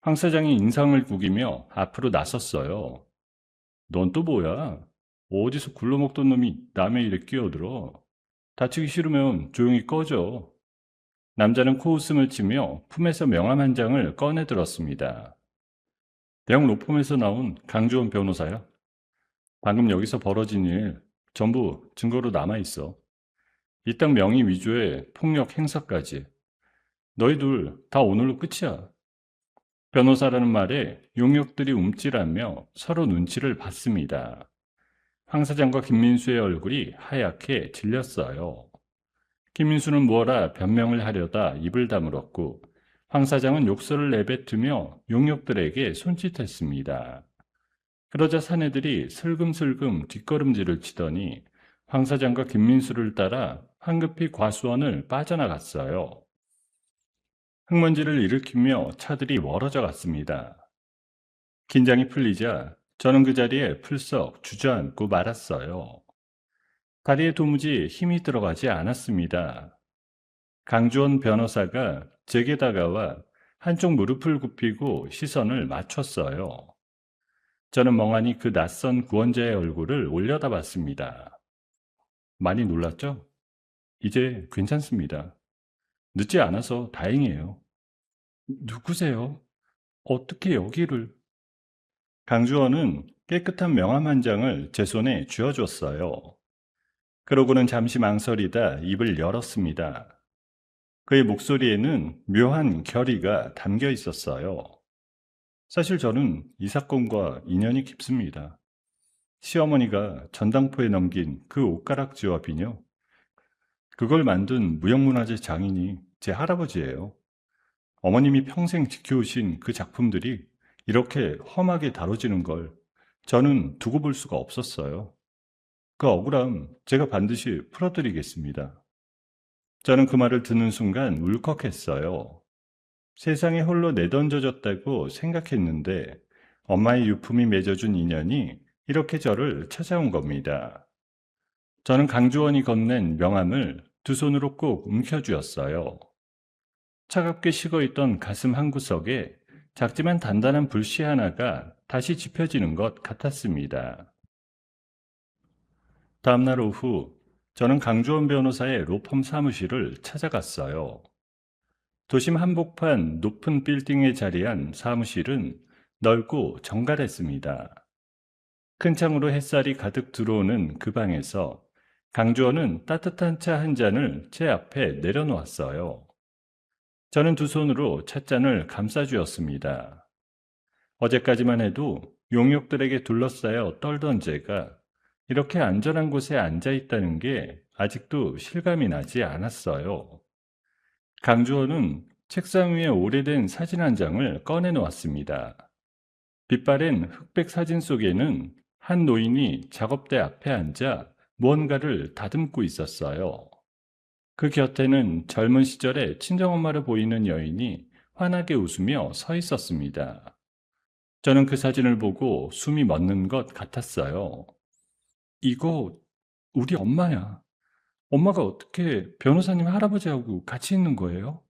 황 사장이 인상을 구기며 앞으로 나섰어요. 넌 또 뭐야? 어디서 굴러먹던 놈이 남의 일에 끼어들어? 다치기 싫으면 조용히 꺼져. 남자는 코웃음을 치며 품에서 명함 한 장을 꺼내 들었습니다. 대형 로펌에서 나온 강주원 변호사야. 방금 여기서 벌어진 일 전부 증거로 남아있어. 이 땅 명의 위조에 폭력 행사까지. 너희 둘 다 오늘로 끝이야. 변호사라는 말에 용역들이 움찔하며 서로 눈치를 봤습니다. 황 사장과 김민수의 얼굴이 하얗게 질렸어요. 김민수는 뭐라 변명을 하려다 입을 다물었고 황 사장은 욕설을 내뱉으며 용역들에게 손짓했습니다. 그러자 사내들이 슬금슬금 뒷걸음질을 치더니 황 사장과 김민수를 따라 황급히 과수원을 빠져나갔어요. 흙먼지를 일으키며 차들이 멀어져 갔습니다. 긴장이 풀리자 저는 그 자리에 풀썩 주저앉고 말았어요. 다리에 도무지 힘이 들어가지 않았습니다. 강주원 변호사가 제게 다가와 한쪽 무릎을 굽히고 시선을 맞췄어요. 저는 멍하니 그 낯선 구원자의 얼굴을 올려다봤습니다. 많이 놀랐죠? 이제 괜찮습니다. 늦지 않아서 다행이에요. 누구세요? 어떻게 여기를? 강주원은 깨끗한 명함 한 장을 제 손에 쥐어줬어요. 그러고는 잠시 망설이다 입을 열었습니다. 그의 목소리에는 묘한 결의가 담겨 있었어요. 사실 저는 이 사건과 인연이 깊습니다. 시어머니가 전당포에 넘긴 그 옷가락지와 비녀, 그걸 만든 무형문화재 장인이 제 할아버지예요. 어머님이 평생 지켜오신 그 작품들이 이렇게 험하게 다뤄지는 걸 저는 두고 볼 수가 없었어요. 그 억울함 제가 반드시 풀어드리겠습니다. 저는 그 말을 듣는 순간 울컥했어요. 세상에 홀로 내던져졌다고 생각했는데 엄마의 유품이 맺어준 인연이 이렇게 저를 찾아온 겁니다. 저는 강주원이 건넨 명함을 두 손으로 꼭 움켜쥐었어요. 차갑게 식어있던 가슴 한구석에 작지만 단단한 불씨 하나가 다시 지펴지는 것 같았습니다. 다음날 오후 저는 강주원 변호사의 로펌 사무실을 찾아갔어요. 도심 한복판 높은 빌딩에 자리한 사무실은 넓고 정갈했습니다. 큰 창으로 햇살이 가득 들어오는 그 방에서 강주원은 따뜻한 차 한 잔을 제 앞에 내려놓았어요. 저는 두 손으로 찻잔을 감싸주었습니다. 어제까지만 해도 용역들에게 둘러싸여 떨던 제가 이렇게 안전한 곳에 앉아 있다는 게 아직도 실감이 나지 않았어요. 강주원은 책상 위에 오래된 사진 한 장을 꺼내놓았습니다. 빛바랜 흑백 사진 속에는 한 노인이 작업대 앞에 앉아 무언가를 다듬고 있었어요. 그 곁에는 젊은 시절의 친정엄마로 보이는 여인이 환하게 웃으며 서 있었습니다. 저는 그 사진을 보고 숨이 멎는 것 같았어요. 이거 우리 엄마야. 엄마가 어떻게 변호사님 할아버지하고 같이 있는 거예요?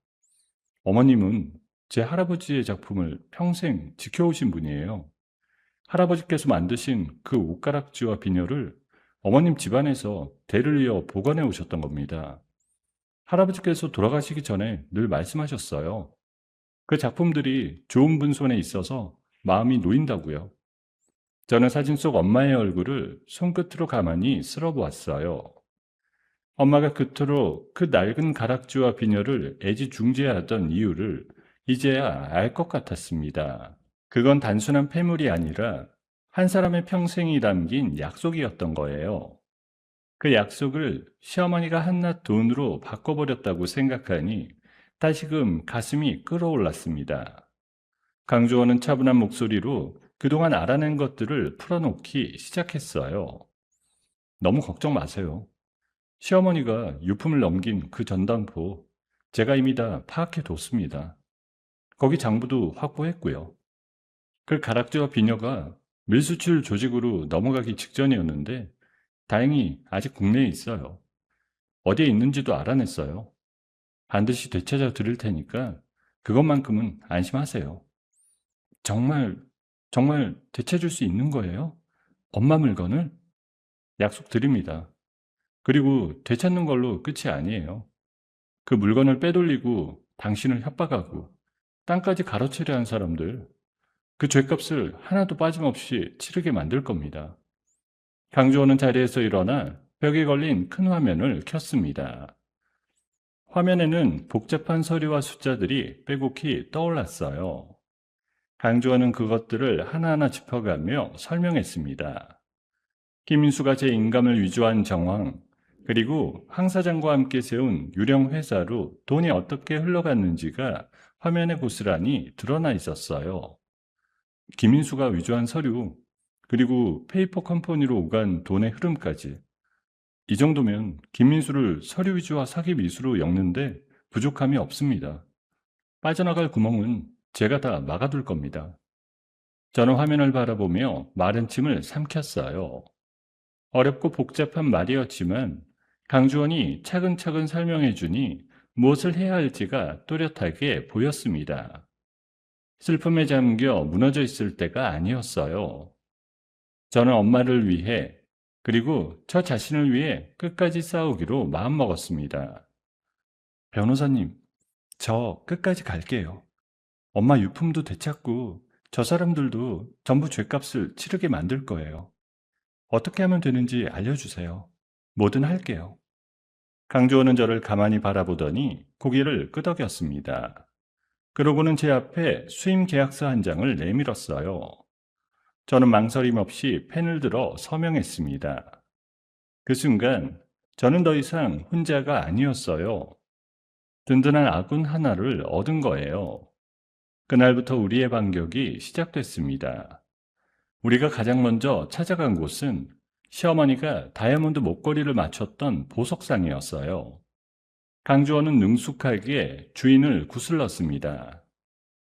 어머님은 제 할아버지의 작품을 평생 지켜오신 분이에요. 할아버지께서 만드신 그 옷가락지와 비녀를 어머님 집안에서 대를 이어 보관해 오셨던 겁니다. 할아버지께서 돌아가시기 전에 늘 말씀하셨어요. 그 작품들이 좋은 분 손에 있어서 마음이 놓인다고요. 저는 사진 속 엄마의 얼굴을 손끝으로 가만히 쓸어보았어요. 엄마가 그토록 그 낡은 가락지와 비녀를 애지중지하던 이유를 이제야 알 것 같았습니다. 그건 단순한 폐물이 아니라 한 사람의 평생이 담긴 약속이었던 거예요. 그 약속을 시어머니가 한낱 돈으로 바꿔버렸다고 생각하니 다시금 가슴이 끓어올랐습니다. 강주원은 차분한 목소리로 그동안 알아낸 것들을 풀어놓기 시작했어요. 너무 걱정 마세요. 시어머니가 유품을 넘긴 그 전당포 제가 이미 다 파악해 뒀습니다. 거기 장부도 확보했고요. 그 가락지와 비녀가 밀수출 조직으로 넘어가기 직전이었는데 다행히 아직 국내에 있어요. 어디에 있는지도 알아냈어요. 반드시 되찾아 드릴 테니까 그것만큼은 안심하세요. 정말, 정말 되찾을 수 있는 거예요? 엄마 물건을? 약속 드립니다. 그리고 되찾는 걸로 끝이 아니에요. 그 물건을 빼돌리고 당신을 협박하고 땅까지 가로채려 한 사람들, 그 죗값을 하나도 빠짐없이 치르게 만들 겁니다. 강주호는 자리에서 일어나 벽에 걸린 큰 화면을 켰습니다. 화면에는 복잡한 서류와 숫자들이 빼곡히 떠올랐어요. 강주호는 그것들을 하나하나 짚어가며 설명했습니다. 김인수가 제 인감을 위조한 정황, 그리고 황 사장과 함께 세운 유령 회사로 돈이 어떻게 흘러갔는지가 화면에 고스란히 드러나 있었어요. 김인수가 위조한 서류, 그리고 페이퍼 컴퍼니로 오간 돈의 흐름까지. 이 정도면 김민수를 서류 위주와 사기 미수로 엮는데 부족함이 없습니다. 빠져나갈 구멍은 제가 다 막아둘 겁니다. 저는 화면을 바라보며 마른 침을 삼켰어요. 어렵고 복잡한 말이었지만 강주원이 차근차근 설명해 주니 무엇을 해야 할지가 또렷하게 보였습니다. 슬픔에 잠겨 무너져 있을 때가 아니었어요. 저는 엄마를 위해 그리고 저 자신을 위해 끝까지 싸우기로 마음먹었습니다. 변호사님, 저 끝까지 갈게요. 엄마 유품도 되찾고 저 사람들도 전부 죗값을 치르게 만들 거예요. 어떻게 하면 되는지 알려주세요. 뭐든 할게요. 강주호는 저를 가만히 바라보더니 고개를 끄덕였습니다. 그러고는 제 앞에 수임 계약서 한 장을 내밀었어요. 저는 망설임 없이 펜을 들어 서명했습니다. 그 순간 저는 더 이상 혼자가 아니었어요. 든든한 아군 하나를 얻은 거예요. 그날부터 우리의 반격이 시작됐습니다. 우리가 가장 먼저 찾아간 곳은 시어머니가 다이아몬드 목걸이를 맞췄던 보석상이었어요. 강주원은 능숙하게 주인을 구슬렀습니다.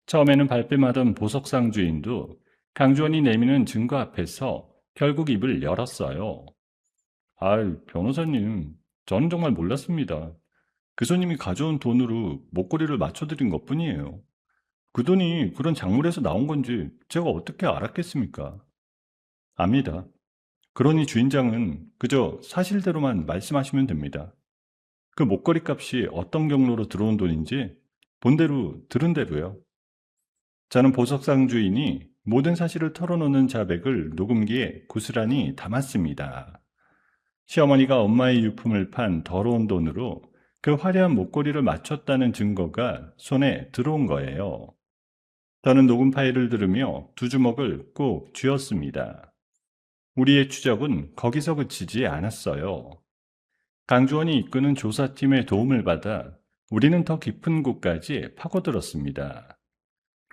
처음에는 발뺌하던 보석상 주인도 강주원이 내미는 증거 앞에서 결국 입을 열었어요. 아이, 변호사님, 저는 정말 몰랐습니다. 그 손님이 가져온 돈으로 목걸이를 맞춰드린 것뿐이에요. 그 돈이 그런 작물에서 나온 건지 제가 어떻게 알았겠습니까? 압니다. 그러니 주인장은 그저 사실대로만 말씀하시면 됩니다. 그 목걸이 값이 어떤 경로로 들어온 돈인지 본대로 들은 대로요. 저는 보석상 주인이 모든 사실을 털어놓는 자백을 녹음기에 고스란히 담았습니다. 시어머니가 엄마의 유품을 판 더러운 돈으로 그 화려한 목걸이를 맞췄다는 증거가 손에 들어온 거예요. 저는 녹음 파일을 들으며 두 주먹을 꼭 쥐었습니다. 우리의 추적은 거기서 그치지 않았어요. 강주원이 이끄는 조사팀의 도움을 받아 우리는 더 깊은 곳까지 파고들었습니다.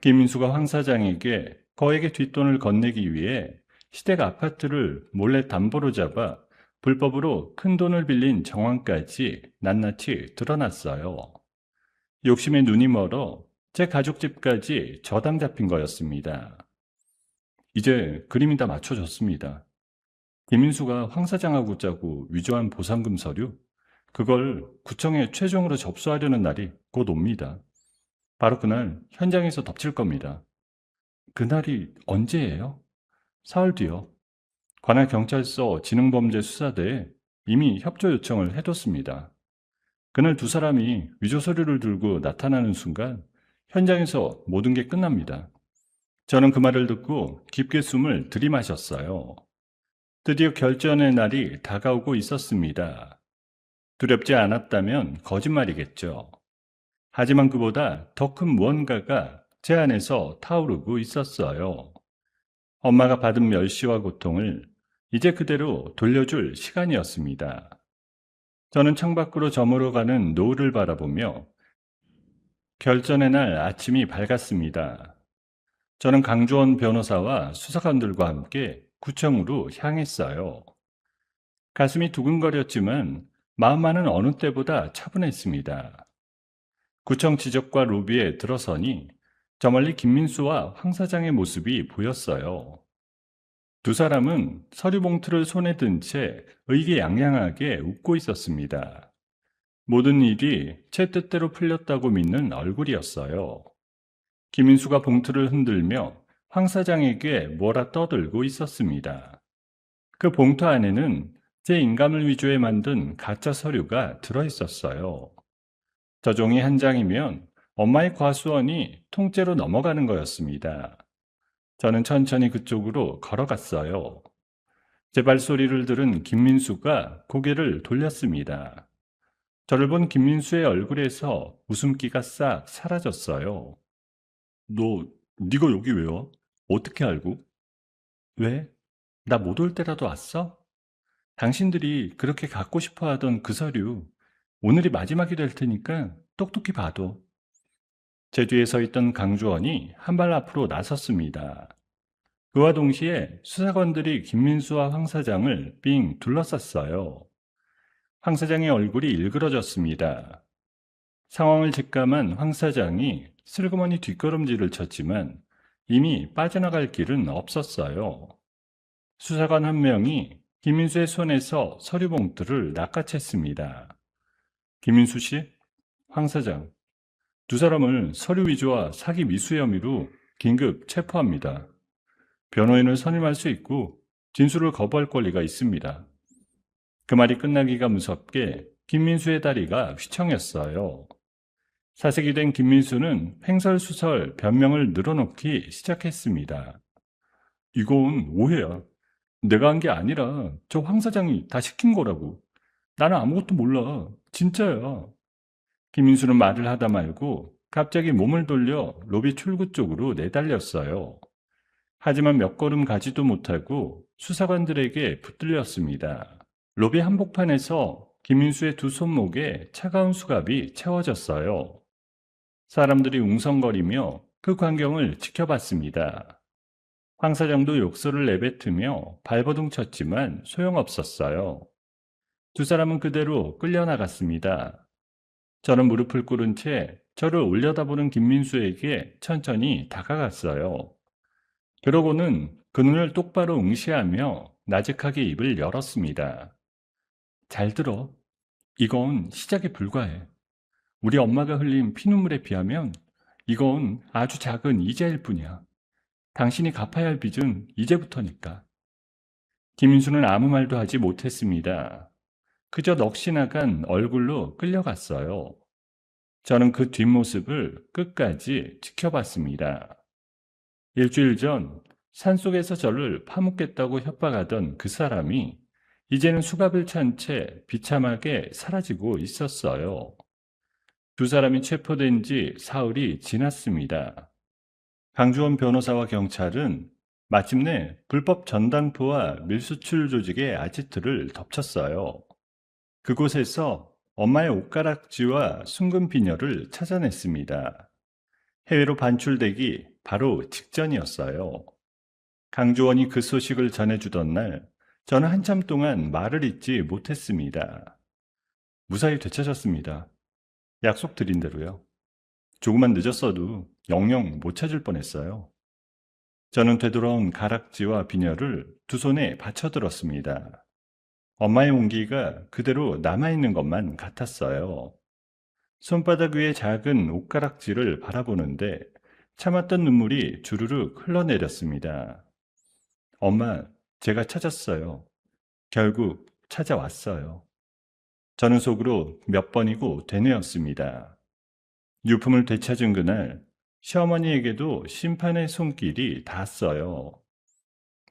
김인수가 황 사장에게 거액의 뒷돈을 건네기 위해 시댁 아파트를 몰래 담보로 잡아 불법으로 큰 돈을 빌린 정황까지 낱낱이 드러났어요. 욕심에 눈이 멀어 제 가족집까지 저당 잡힌 거였습니다. 이제 그림이 다 맞춰졌습니다. 김인수가 황 사장하고 짜고 위조한 보상금 서류, 그걸 구청에 최종으로 접수하려는 날이 곧 옵니다. 바로 그날 현장에서 덮칠 겁니다. 그날이 언제예요? 사흘 뒤요. 관할 경찰서 지능범죄 수사대에 이미 협조 요청을 해뒀습니다. 그날 두 사람이 위조 서류를 들고 나타나는 순간 현장에서 모든 게 끝납니다. 저는 그 말을 듣고 깊게 숨을 들이마셨어요. 드디어 결전의 날이 다가오고 있었습니다. 두렵지 않았다면 거짓말이겠죠. 하지만 그보다 더 큰 무언가가 제 안에서 타오르고 있었어요. 엄마가 받은 멸시와 고통을 이제 그대로 돌려줄 시간이었습니다. 저는 창밖으로 저물어가는 노을을 바라보며 결전의 날 아침이 밝았습니다. 저는 강주원 변호사와 수사관들과 함께 구청으로 향했어요. 가슴이 두근거렸지만 마음만은 어느 때보다 차분했습니다. 구청 지적과 로비에 들어서니 저 멀리 김민수와 황 사장의 모습이 보였어요. 두 사람은 서류 봉투를 손에 든 채 의기양양하게 웃고 있었습니다. 모든 일이 제 뜻대로 풀렸다고 믿는 얼굴이었어요. 김인수가 봉투를 흔들며 황 사장에게 뭐라 떠들고 있었습니다. 그 봉투 안에는 제 인감을 위조해 만든 가짜 서류가 들어 있었어요. 저 종이 한 장이면 엄마의 과수원이 통째로 넘어가는 거였습니다. 저는 천천히 그쪽으로 걸어갔어요. 제 발소리를 들은 김민수가 고개를 돌렸습니다. 저를 본 김민수의 얼굴에서 웃음기가 싹 사라졌어요. 네가 여기 왜 와? 어떻게 알고? 왜? 나 못 올 때라도 왔어? 당신들이 그렇게 갖고 싶어 하던 그 서류, 오늘이 마지막이 될 테니까 똑똑히 봐도. 제 뒤에 서 있던 강주원이 한 발 앞으로 나섰습니다. 그와 동시에 수사관들이 김민수와 황 사장을 삥 둘러쌌어요. 황 사장의 얼굴이 일그러졌습니다. 상황을 직감한 황 사장이 슬그머니 뒷걸음질을 쳤지만 이미 빠져나갈 길은 없었어요. 수사관 한 명이 김민수의 손에서 서류 봉투를 낚아챘습니다. 김민수 씨, 황 사장, 두 사람을 서류 위조와 사기 미수 혐의로 긴급 체포합니다. 변호인을 선임할 수 있고 진술을 거부할 권리가 있습니다. 그 말이 끝나기가 무섭게 김민수의 다리가 휘청였어요. 사색이 된 김민수는 횡설수설 변명을 늘어놓기 시작했습니다. 이건 오해야. 내가 한 게 아니라 저 황 사장이 다 시킨 거라고. 나는 아무것도 몰라. 진짜야. 김민수는 말을 하다 말고 갑자기 몸을 돌려 로비 출구 쪽으로 내달렸어요. 하지만 몇 걸음 가지도 못하고 수사관들에게 붙들렸습니다. 로비 한복판에서 김민수의 두 손목에 차가운 수갑이 채워졌어요. 사람들이 웅성거리며 그 광경을 지켜봤습니다. 황 사장도 욕설을 내뱉으며 발버둥 쳤지만 소용없었어요. 두 사람은 그대로 끌려나갔습니다. 저는 무릎을 꿇은 채 저를 올려다보는 김민수에게 천천히 다가갔어요. 그러고는 그 눈을 똑바로 응시하며 나직하게 입을 열었습니다. 잘 들어. 이건 시작에 불과해. 우리 엄마가 흘린 피눈물에 비하면 이건 아주 작은 이자일 뿐이야. 당신이 갚아야 할 빚은 이제부터니까. 김인수는 아무 말도 하지 못했습니다. 그저 넋이 나간 얼굴로 끌려갔어요. 저는 그 뒷모습을 끝까지 지켜봤습니다. 일주일 전 산속에서 저를 파묻겠다고 협박하던 그 사람이 이제는 수갑을 찬 채 비참하게 사라지고 있었어요. 두 사람이 체포된 지 사흘이 지났습니다. 강주원 변호사와 경찰은 마침내 불법 전당포와 밀수출 조직의 아지트를 덮쳤어요. 그곳에서 엄마의 옷가락지와 순금 비녀를 찾아냈습니다. 해외로 반출되기 바로 직전이었어요. 강주원이 그 소식을 전해주던 날, 저는 한참 동안 말을 잇지 못했습니다. 무사히 되찾았습니다. 약속드린 대로요. 조금만 늦었어도 영영 못 찾을 뻔했어요. 저는 되돌아온 가락지와 비녀를 두 손에 받쳐들었습니다. 엄마의 온기가 그대로 남아있는 것만 같았어요. 손바닥 위의 작은 옷가락지를 바라보는데 참았던 눈물이 주르륵 흘러내렸습니다. 엄마, 제가 찾았어요. 결국 찾아왔어요. 저는 속으로 몇 번이고 되뇌었습니다. 유품을 되찾은 그날 시어머니에게도 심판의 손길이 닿았어요.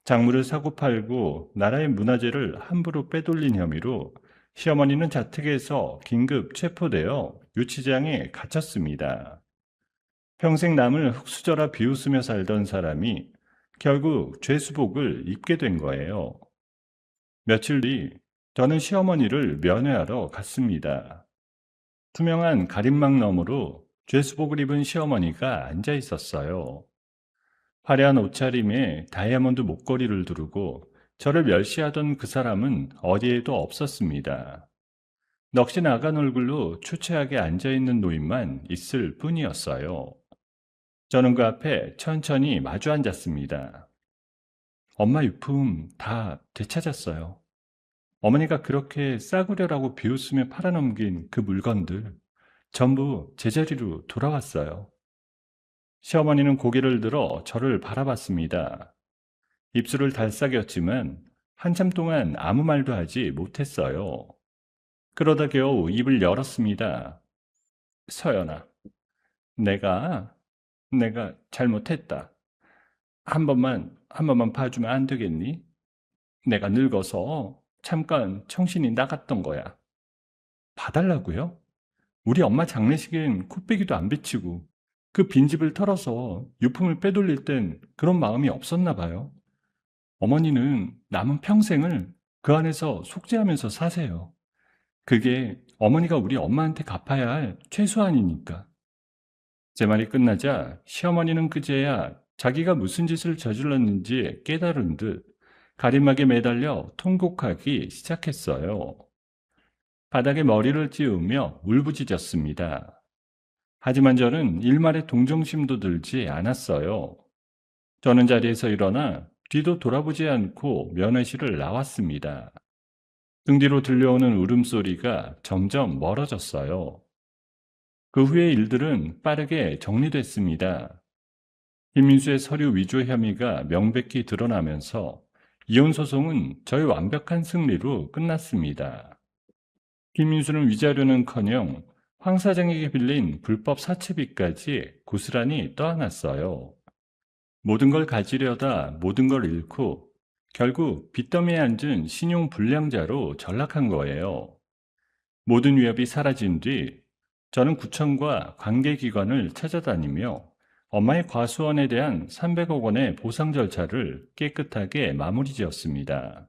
작물을 사고 팔고 나라의 문화재를 함부로 빼돌린 혐의로 시어머니는 자택에서 긴급 체포되어 유치장에 갇혔습니다. 평생 남을 흙수저라 비웃으며 살던 사람이 결국 죄수복을 입게 된 거예요. 며칠 뒤 저는 시어머니를 면회하러 갔습니다. 투명한 가림막 너머로 죄수복을 입은 시어머니가 앉아 있었어요. 화려한 옷차림에 다이아몬드 목걸이를 두르고 저를 멸시하던 그 사람은 어디에도 없었습니다. 넋이 나간 얼굴로 추체하게 앉아있는 노인만 있을 뿐이었어요. 저는 그 앞에 천천히 마주 앉았습니다. 엄마 유품 다 되찾았어요. 어머니가 그렇게 싸구려라고 비웃으며 팔아넘긴 그 물건들 전부 제자리로 돌아왔어요. 시어머니는 고개를 들어 저를 바라봤습니다. 입술을 달싹였지만 한참 동안 아무 말도 하지 못했어요. 그러다 겨우 입을 열었습니다. 서연아, 내가, 내가 잘못했다. 한 번만 봐주면 안 되겠니? 내가 늙어서 잠깐 정신이 나갔던 거야. 봐달라고요? 우리 엄마 장례식엔 코빼기도 안 비치고 그 빈집을 털어서 유품을 빼돌릴 땐 그런 마음이 없었나 봐요. 어머니는 남은 평생을 그 안에서 속죄하면서 사세요. 그게 어머니가 우리 엄마한테 갚아야 할 최소한이니까. 제 말이 끝나자 시어머니는 그제야 자기가 무슨 짓을 저질렀는지 깨달은 듯 가림막에 매달려 통곡하기 시작했어요. 바닥에 머리를 찌우며 울부짖었습니다. 하지만 저는 일말의 동정심도 들지 않았어요. 저는 자리에서 일어나 뒤도 돌아보지 않고 면회실을 나왔습니다. 등 뒤로 들려오는 울음소리가 점점 멀어졌어요. 그 후의 일들은 빠르게 정리됐습니다. 김민수의 서류 위조 혐의가 명백히 드러나면서 이혼 소송은 저의 완벽한 승리로 끝났습니다. 김민수는 위자료는커녕 황 사장에게 빌린 불법 사채비까지 고스란히 떠안았어요. 모든 걸 가지려다 모든 걸 잃고 결국 빚더미에 앉은 신용 불량자로 전락한 거예요. 모든 위협이 사라진 뒤 저는 구청과 관계기관을 찾아다니며 엄마의 과수원에 대한 300억 원의 보상 절차를 깨끗하게 마무리 지었습니다.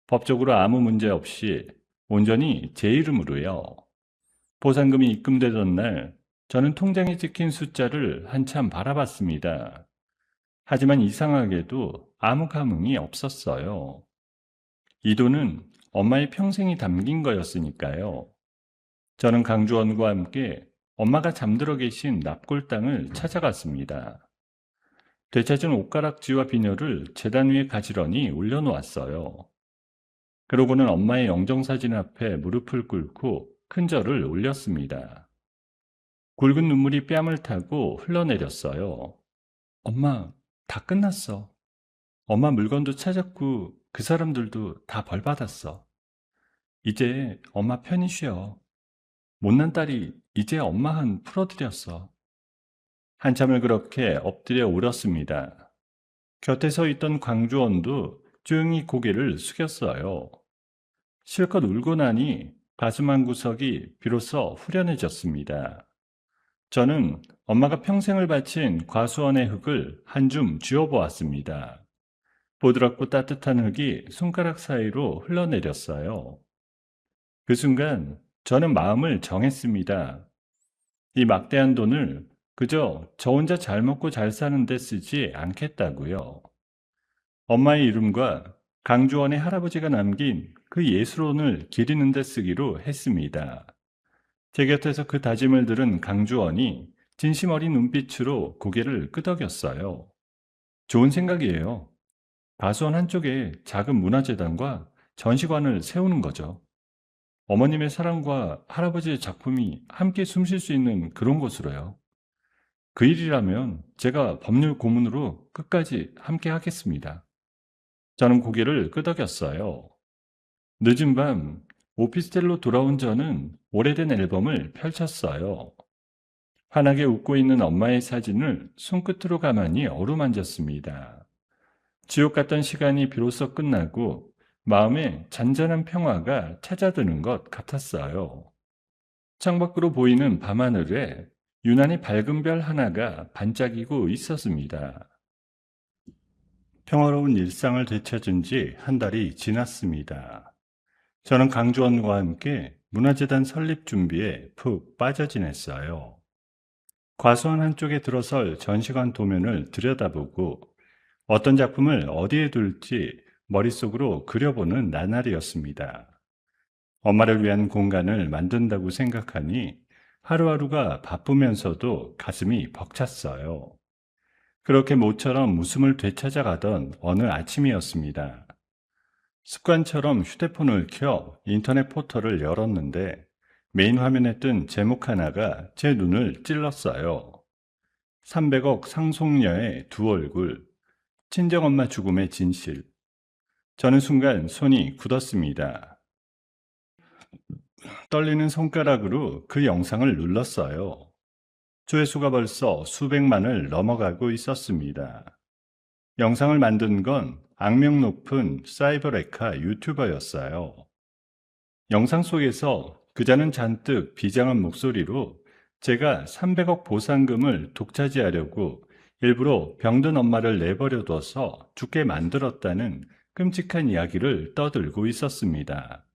법적으로 아무 문제 없이 온전히 제 이름으로요. 보상금이 입금되던 날 저는 통장에 찍힌 숫자를 한참 바라봤습니다. 하지만 이상하게도 아무 감흥이 없었어요. 이 돈은 엄마의 평생이 담긴 거였으니까요. 저는 강주원과 함께 엄마가 잠들어 계신 납골당을 찾아갔습니다. 되찾은 옷가락지와 비녀를 제단 위에 가지런히 올려놓았어요. 그러고는 엄마의 영정사진 앞에 무릎을 꿇고 큰 절을 올렸습니다. 굵은 눈물이 뺨을 타고 흘러내렸어요. 엄마, 다 끝났어. 엄마 물건도 찾았고 그 사람들도 다 벌받았어. 이제 엄마 편히 쉬어. 못난 딸이 이제 엄마 한 풀어드렸어. 한참을 그렇게 엎드려 울었습니다. 곁에 서 있던 광주원도 조용히 고개를 숙였어요. 실컷 울고 나니 가슴 한 구석이 비로소 후련해졌습니다. 저는 엄마가 평생을 바친 과수원의 흙을 한 줌 쥐어보았습니다. 부드럽고 따뜻한 흙이 손가락 사이로 흘러내렸어요. 그 순간 저는 마음을 정했습니다. 이 막대한 돈을 그저 저 혼자 잘 먹고 잘 사는 데 쓰지 않겠다고요. 엄마의 이름과 강주원의 할아버지가 남긴 그 예술원을 기리는 데 쓰기로 했습니다. 제 곁에서 그 다짐을 들은 강주원이 진심 어린 눈빛으로 고개를 끄덕였어요. 좋은 생각이에요. 과수원 한쪽에 작은 문화재단과 전시관을 세우는 거죠. 어머님의 사랑과 할아버지의 작품이 함께 숨쉴 수 있는 그런 곳으로요. 그 일이라면 제가 법률 고문으로 끝까지 함께 하겠습니다. 저는 고개를 끄덕였어요. 늦은 밤 오피스텔로 돌아온 저는 오래된 앨범을 펼쳤어요. 환하게 웃고 있는 엄마의 사진을 손끝으로 가만히 어루만졌습니다. 지옥 같던 시간이 비로소 끝나고 마음에 잔잔한 평화가 찾아드는 것 같았어요. 창밖으로 보이는 밤하늘에 유난히 밝은 별 하나가 반짝이고 있었습니다. 평화로운 일상을 되찾은 지 한 달이 지났습니다. 저는 강주원과 함께 문화재단 설립 준비에 푹 빠져 지냈어요. 과수원 한쪽에 들어설 전시관 도면을 들여다보고 어떤 작품을 어디에 둘지 머릿속으로 그려보는 나날이었습니다. 엄마를 위한 공간을 만든다고 생각하니 하루하루가 바쁘면서도 가슴이 벅찼어요. 그렇게 모처럼 웃음을 되찾아가던 어느 아침이었습니다. 습관처럼 휴대폰을 켜 인터넷 포털을 열었는데 메인 화면에 뜬 제목 하나가 제 눈을 찔렀어요. 300억 상속녀의 두 얼굴, 친정엄마 죽음의 진실. 저는 순간 손이 굳었습니다. 떨리는 손가락으로 그 영상을 눌렀어요. 조회수가 벌써 수백만을 넘어가고 있었습니다. 영상을 만든 건 악명 높은 사이버레카 유튜버였어요. 영상 속에서 그자는 잔뜩 비장한 목소리로 제가 300억 보상금을 독차지하려고 일부러 병든 엄마를 내버려 둬서 죽게 만들었다는 끔찍한 이야기를 떠들고 있었습니다.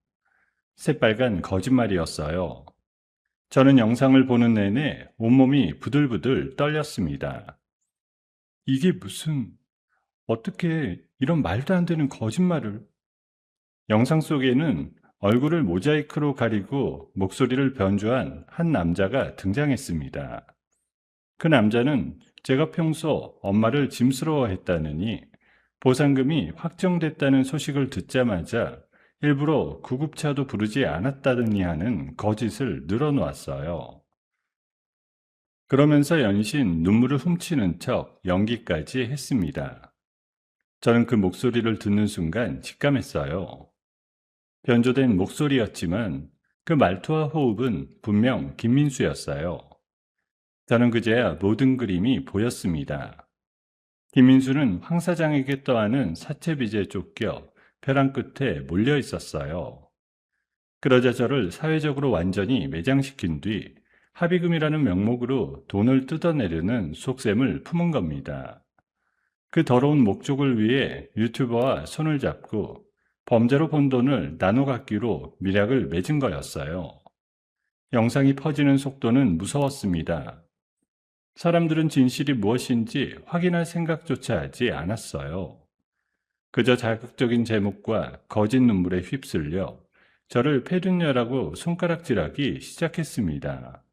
새빨간 거짓말이었어요. 저는 영상을 보는 내내 온몸이 부들부들 떨렸습니다. 이게 어떻게 이런 말도 안 되는 거짓말을. 영상 속에는 얼굴을 모자이크로 가리고 목소리를 변조한 한 남자가 등장했습니다. 그 남자는 제가 평소 엄마를 짐스러워했다느니 보상금이 확정됐다는 소식을 듣자마자 일부러 구급차도 부르지 않았다더니 하는 거짓을 늘어놓았어요. 그러면서 연신 눈물을 훔치는 척 연기까지 했습니다. 저는 그 목소리를 듣는 순간 직감했어요. 변조된 목소리였지만 그 말투와 호흡은 분명 김민수였어요. 저는 그제야 모든 그림이 보였습니다. 김민수는 황 사장에게 떠안은 사채빚에 쫓겨 벼랑 끝에 몰려 있었어요. 그러자 저를 사회적으로 완전히 매장시킨 뒤 합의금이라는 명목으로 돈을 뜯어내려는 속셈을 품은 겁니다. 그 더러운 목적을 위해 유튜버와 손을 잡고 범죄로 본 돈을 나눠 갖기로 밀약을 맺은 거였어요. 영상이 퍼지는 속도는 무서웠습니다. 사람들은 진실이 무엇인지 확인할 생각조차 하지 않았어요. 그저 자극적인 제목과 거짓 눈물에 휩쓸려 저를 패륜녀라고 손가락질하기 시작했습니다.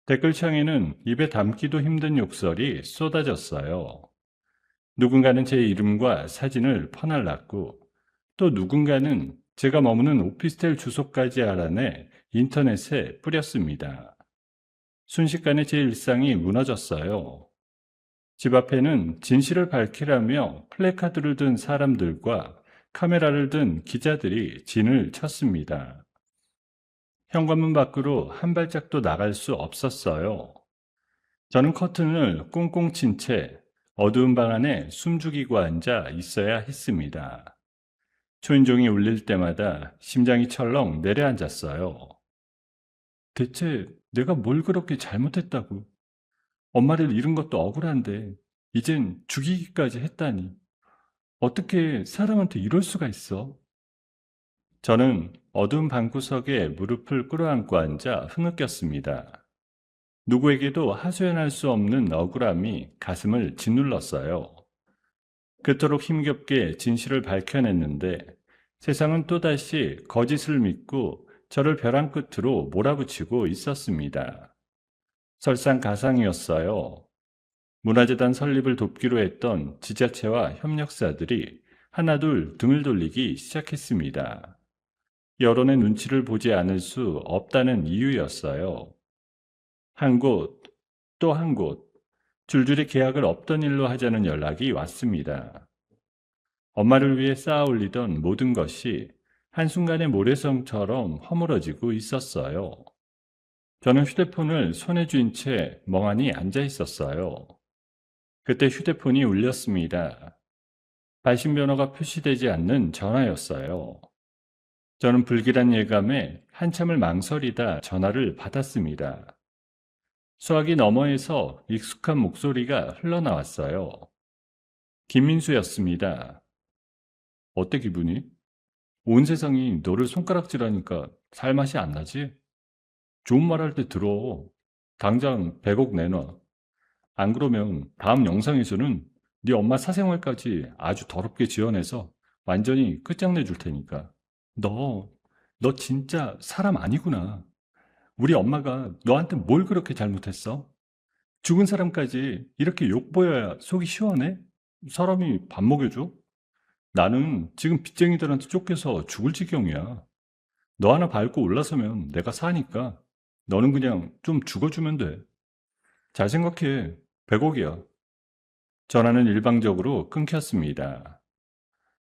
댓글창에는 입에 담기도 힘든 욕설이 쏟아졌어요. 누군가는 제 이름과 사진을 퍼날랐고 또 누군가는 제가 머무는 오피스텔 주소까지 알아내 인터넷에 뿌렸습니다. 순식간에 제 일상이 무너졌어요. 집 앞에는 진실을 밝히라며 플래카드를 든 사람들과 카메라를 든 기자들이 진을 쳤습니다. 현관문 밖으로 한 발짝도 나갈 수 없었어요. 저는 커튼을 꽁꽁 친 채 어두운 방 안에 숨죽이고 앉아 있어야 했습니다. 초인종이 울릴 때마다 심장이 철렁 내려앉았어요. 대체 내가 뭘 그렇게 잘못했다고. 엄마를 잃은 것도 억울한데 이젠 죽이기까지 했다니. 어떻게 사람한테 이럴 수가 있어? 저는 어두운 방구석에 무릎을 꿇어안고 앉아 흐느꼈습니다. 누구에게도 하소연할 수 없는 억울함이 가슴을 짓눌렀어요. 그토록 힘겹게 진실을 밝혀냈는데 세상은 또다시 거짓을 믿고 저를 벼랑 끝으로 몰아붙이고 있었습니다. 설상가상이었어요. 문화재단 설립을 돕기로 했던 지자체와 협력사들이 하나둘 등을 돌리기 시작했습니다. 여론의 눈치를 보지 않을 수 없다는 이유였어요. 한 곳, 또 한 곳, 줄줄이 계약을 없던 일로 하자는 연락이 왔습니다. 엄마를 위해 쌓아 올리던 모든 것이 한순간에 모래성처럼 허물어지고 있었어요. 저는 휴대폰을 손에 쥔 채 멍하니 앉아 있었어요. 그때 휴대폰이 울렸습니다. 발신번호가 표시되지 않는 전화였어요. 저는 불길한 예감에 한참을 망설이다 전화를 받았습니다. 수화기 너머에서 익숙한 목소리가 흘러나왔어요. 김민수였습니다. 어때 기분이? 온 세상이 너를 손가락질하니까 살맛이 안 나지? 좋은 말 할 때 들어. 당장 100억 내놔. 안 그러면 다음 영상에서는 네 엄마 사생활까지 아주 더럽게 지어내서 완전히 끝장내 줄 테니까. 너, 너 진짜 사람 아니구나. 우리 엄마가 너한테 뭘 그렇게 잘못했어? 죽은 사람까지 이렇게 욕보여야 속이 시원해? 사람이 밥 먹여줘? 나는 지금 빚쟁이들한테 쫓겨서 죽을 지경이야. 너 하나 밟고 올라서면 내가 사니까 너는 그냥 좀 죽어주면 돼. 잘 생각해. 100억이야. 전화는 일방적으로 끊겼습니다.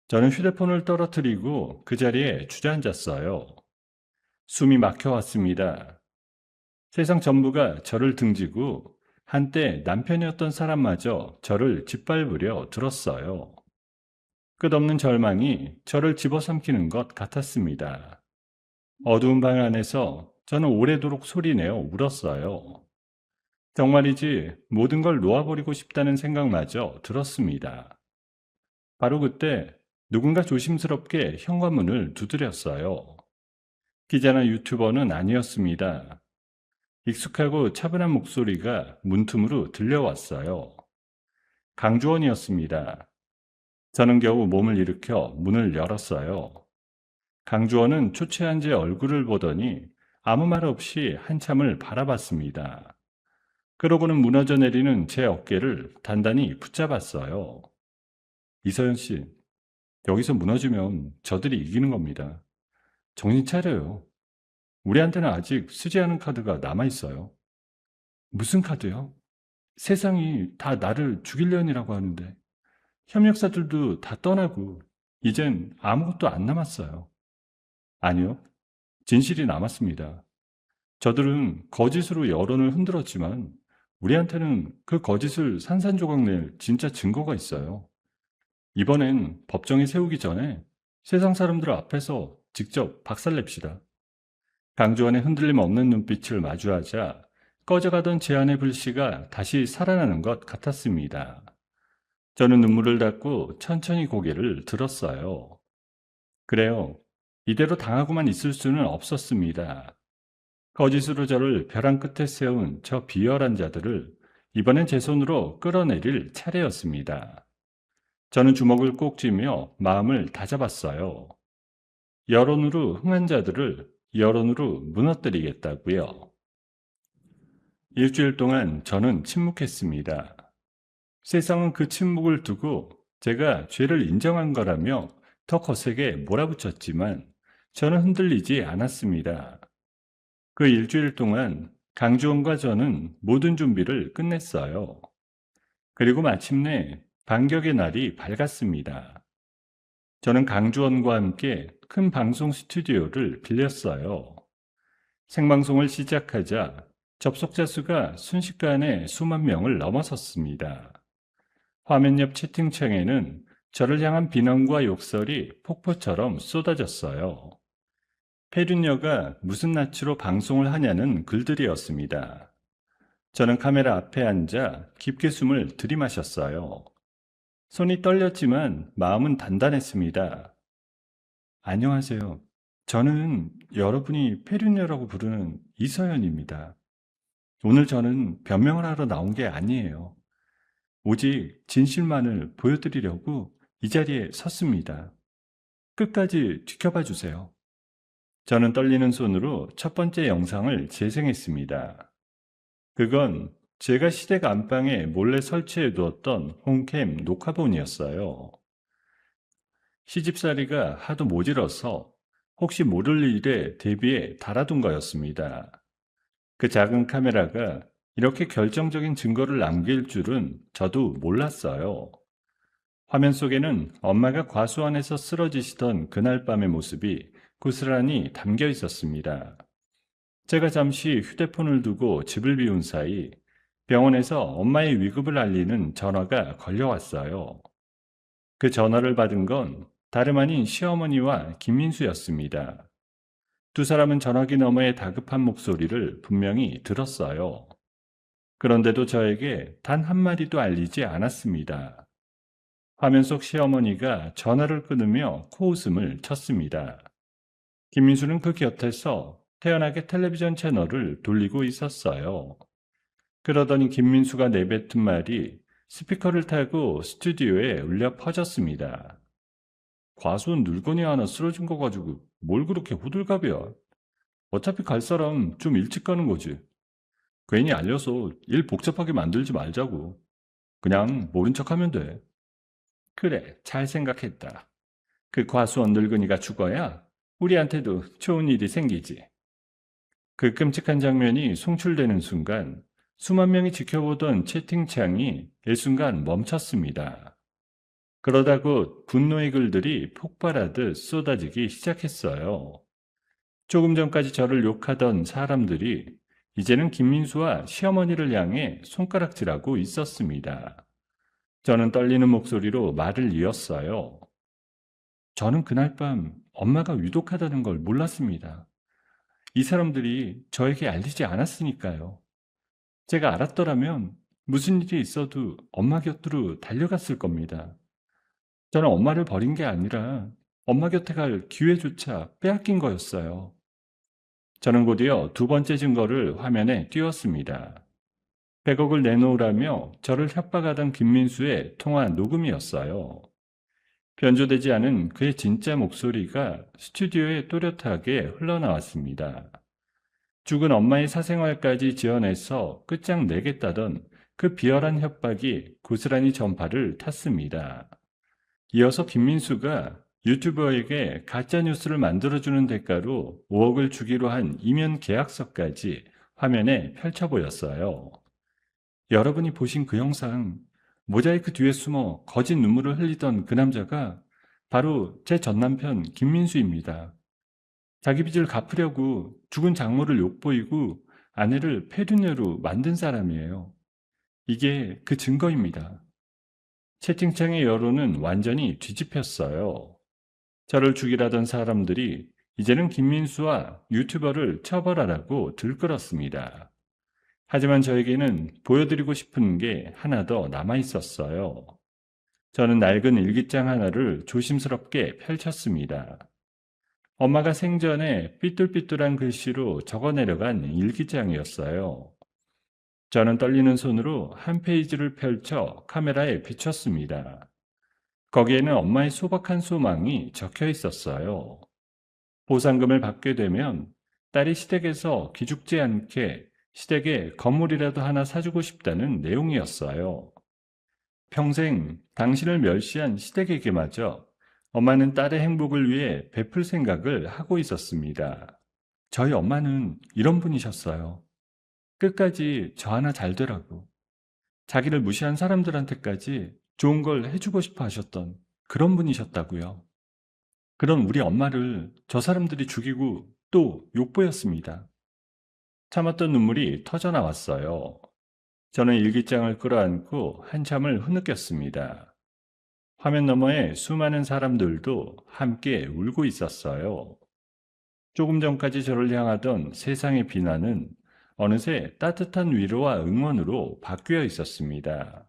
저는 휴대폰을 떨어뜨리고 그 자리에 주저앉았어요. 숨이 막혀왔습니다. 세상 전부가 저를 등지고 한때 남편이었던 사람마저 저를 짓밟으려 들었어요. 끝없는 절망이 저를 집어삼키는 것 같았습니다. 어두운 방 안에서 저는 오래도록 소리내어 울었어요. 정말이지 모든 걸 놓아버리고 싶다는 생각마저 들었습니다. 바로 그때 누군가 조심스럽게 현관문을 두드렸어요. 기자나 유튜버는 아니었습니다. 익숙하고 차분한 목소리가 문틈으로 들려왔어요. 강주원이었습니다. 저는 겨우 몸을 일으켜 문을 열었어요. 강주원은 초췌한 제 얼굴을 보더니 아무 말 없이 한참을 바라봤습니다. 그러고는 무너져 내리는 제 어깨를 단단히 붙잡았어요. 이서연 씨, 여기서 무너지면 저들이 이기는 겁니다. 정신 차려요. 우리한테는 아직 쓰지 않은 카드가 남아있어요. 무슨 카드요? 세상이 다 나를 죽이려니라고 하는데 협력사들도 다 떠나고 이젠 아무것도 안 남았어요. 아니요. 진실이 남았습니다. 저들은 거짓으로 여론을 흔들었지만 우리한테는 그 거짓을 산산조각 낼 진짜 증거가 있어요. 이번엔 법정에 세우기 전에 세상 사람들 앞에서 직접 박살냅시다. 강주원의 흔들림 없는 눈빛을 마주하자 꺼져가던 제 안의 불씨가 다시 살아나는 것 같았습니다. 저는 눈물을 닦고 천천히 고개를 들었어요. 그래요. 이대로 당하고만 있을 수는 없었습니다. 거짓으로 저를 벼랑 끝에 세운 저 비열한 자들을 이번엔 제 손으로 끌어내릴 차례였습니다. 저는 주먹을 꼭 쥐며 마음을 다잡았어요. 여론으로 흥한 자들을 여론으로 무너뜨리겠다고요. 일주일 동안 저는 침묵했습니다. 세상은 그 침묵을 두고 제가 죄를 인정한 거라며 더 거세게 몰아붙였지만 저는 흔들리지 않았습니다. 그 일주일 동안 강주원과 저는 모든 준비를 끝냈어요. 그리고 마침내 반격의 날이 밝았습니다. 저는 강주원과 함께 큰 방송 스튜디오를 빌렸어요. 생방송을 시작하자 접속자 수가 순식간에 수만 명을 넘어섰습니다. 화면 옆 채팅창에는 저를 향한 비난과 욕설이 폭포처럼 쏟아졌어요. 페륜녀가 무슨 낯으로 방송을 하냐는 글들이었습니다. 저는 카메라 앞에 앉아 깊게 숨을 들이마셨어요. 손이 떨렸지만 마음은 단단했습니다. 안녕하세요. 저는 여러분이 페륜녀라고 부르는 이서연입니다. 오늘 저는 변명을 하러 나온 게 아니에요. 오직 진실만을 보여드리려고 이 자리에 섰습니다. 끝까지 지켜봐 주세요. 저는 떨리는 손으로 첫 번째 영상을 재생했습니다. 그건 제가 시댁 안방에 몰래 설치해 두었던 홈캠 녹화본이었어요. 시집살이가 하도 모질어서 혹시 모를 일에 대비해 달아둔 거였습니다. 그 작은 카메라가 이렇게 결정적인 증거를 남길 줄은 저도 몰랐어요. 화면 속에는 엄마가 과수원에서 쓰러지시던 그날 밤의 모습이 고스란히 담겨 있었습니다. 제가 잠시 휴대폰을 두고 집을 비운 사이 병원에서 엄마의 위급을 알리는 전화가 걸려왔어요. 그 전화를 받은 건 다름 아닌 시어머니와 김민수였습니다. 두 사람은 전화기 너머의 다급한 목소리를 분명히 들었어요. 그런데도 저에게 단 한마디도 알리지 않았습니다. 화면 속 시어머니가 전화를 끊으며 코웃음을 쳤습니다. 김민수는 그 곁에서 태연하게 텔레비전 채널을 돌리고 있었어요. 그러더니 김민수가 내뱉은 말이 스피커를 타고 스튜디오에 울려 퍼졌습니다. 과수원 늙은이 하나 쓰러진 거 가지고 뭘 그렇게 호들갑이야. 어차피 갈 사람 좀 일찍 가는 거지. 괜히 알려서 일 복잡하게 만들지 말자고. 그냥 모른 척하면 돼. 그래, 잘 생각했다. 그 과수원 늙은이가 죽어야 우리한테도 좋은 일이 생기지. 그 끔찍한 장면이 송출되는 순간 수만 명이 지켜보던 채팅창이 일순간 멈췄습니다. 그러다가 분노의 글들이 폭발하듯 쏟아지기 시작했어요. 조금 전까지 저를 욕하던 사람들이 이제는 김민수와 시어머니를 향해 손가락질하고 있었습니다. 저는 떨리는 목소리로 말을 이었어요. 저는 그날 밤 엄마가 위독하다는 걸 몰랐습니다. 이 사람들이 저에게 알리지 않았으니까요. 제가 알았더라면 무슨 일이 있어도 엄마 곁으로 달려갔을 겁니다. 저는 엄마를 버린 게 아니라 엄마 곁에 갈 기회조차 빼앗긴 거였어요. 저는 곧이어 두 번째 증거를 화면에 띄웠습니다. 100억을 내놓으라며 저를 협박하던 김민수의 통화 녹음이었어요. 변조되지 않은 그의 진짜 목소리가 스튜디오에 또렷하게 흘러나왔습니다. 죽은 엄마의 사생활까지 지어내서 끝장 내겠다던 그 비열한 협박이 고스란히 전파를 탔습니다. 이어서 김민수가 유튜버에게 가짜뉴스를 만들어주는 대가로 5억을 주기로 한 이면 계약서까지 화면에 펼쳐 보였어요. 여러분이 보신 그 영상, 모자이크 뒤에 숨어 거짓 눈물을 흘리던 그 남자가 바로 제 전남편 김민수입니다. 자기 빚을 갚으려고 죽은 장모를 욕보이고 아내를 폐륜녀로 만든 사람이에요. 이게 그 증거입니다. 채팅창의 여론은 완전히 뒤집혔어요. 저를 죽이라던 사람들이 이제는 김민수와 유튜버를 처벌하라고 들끓었습니다. 하지만 저에게는 보여드리고 싶은 게 하나 더 남아 있었어요. 저는 낡은 일기장 하나를 조심스럽게 펼쳤습니다. 엄마가 생전에 삐뚤삐뚤한 글씨로 적어 내려간 일기장이었어요. 저는 떨리는 손으로 한 페이지를 펼쳐 카메라에 비췄습니다. 거기에는 엄마의 소박한 소망이 적혀 있었어요. 보상금을 받게 되면 딸이 시댁에서 기죽지 않게 시댁에 건물이라도 하나 사주고 싶다는 내용이었어요. 평생 당신을 멸시한 시댁에게마저 엄마는 딸의 행복을 위해 베풀 생각을 하고 있었습니다. 저희 엄마는 이런 분이셨어요. 끝까지 저 하나 잘 되라고. 자기를 무시한 사람들한테까지 좋은 걸 해주고 싶어 하셨던 그런 분이셨다고요. 그런 우리 엄마를 저 사람들이 죽이고 또 욕보였습니다. 참았던 눈물이 터져 나왔어요. 저는 일기장을 끌어안고 한참을 흐느꼈습니다. 화면 너머에 수많은 사람들도 함께 울고 있었어요. 조금 전까지 저를 향하던 세상의 비난은 어느새 따뜻한 위로와 응원으로 바뀌어 있었습니다.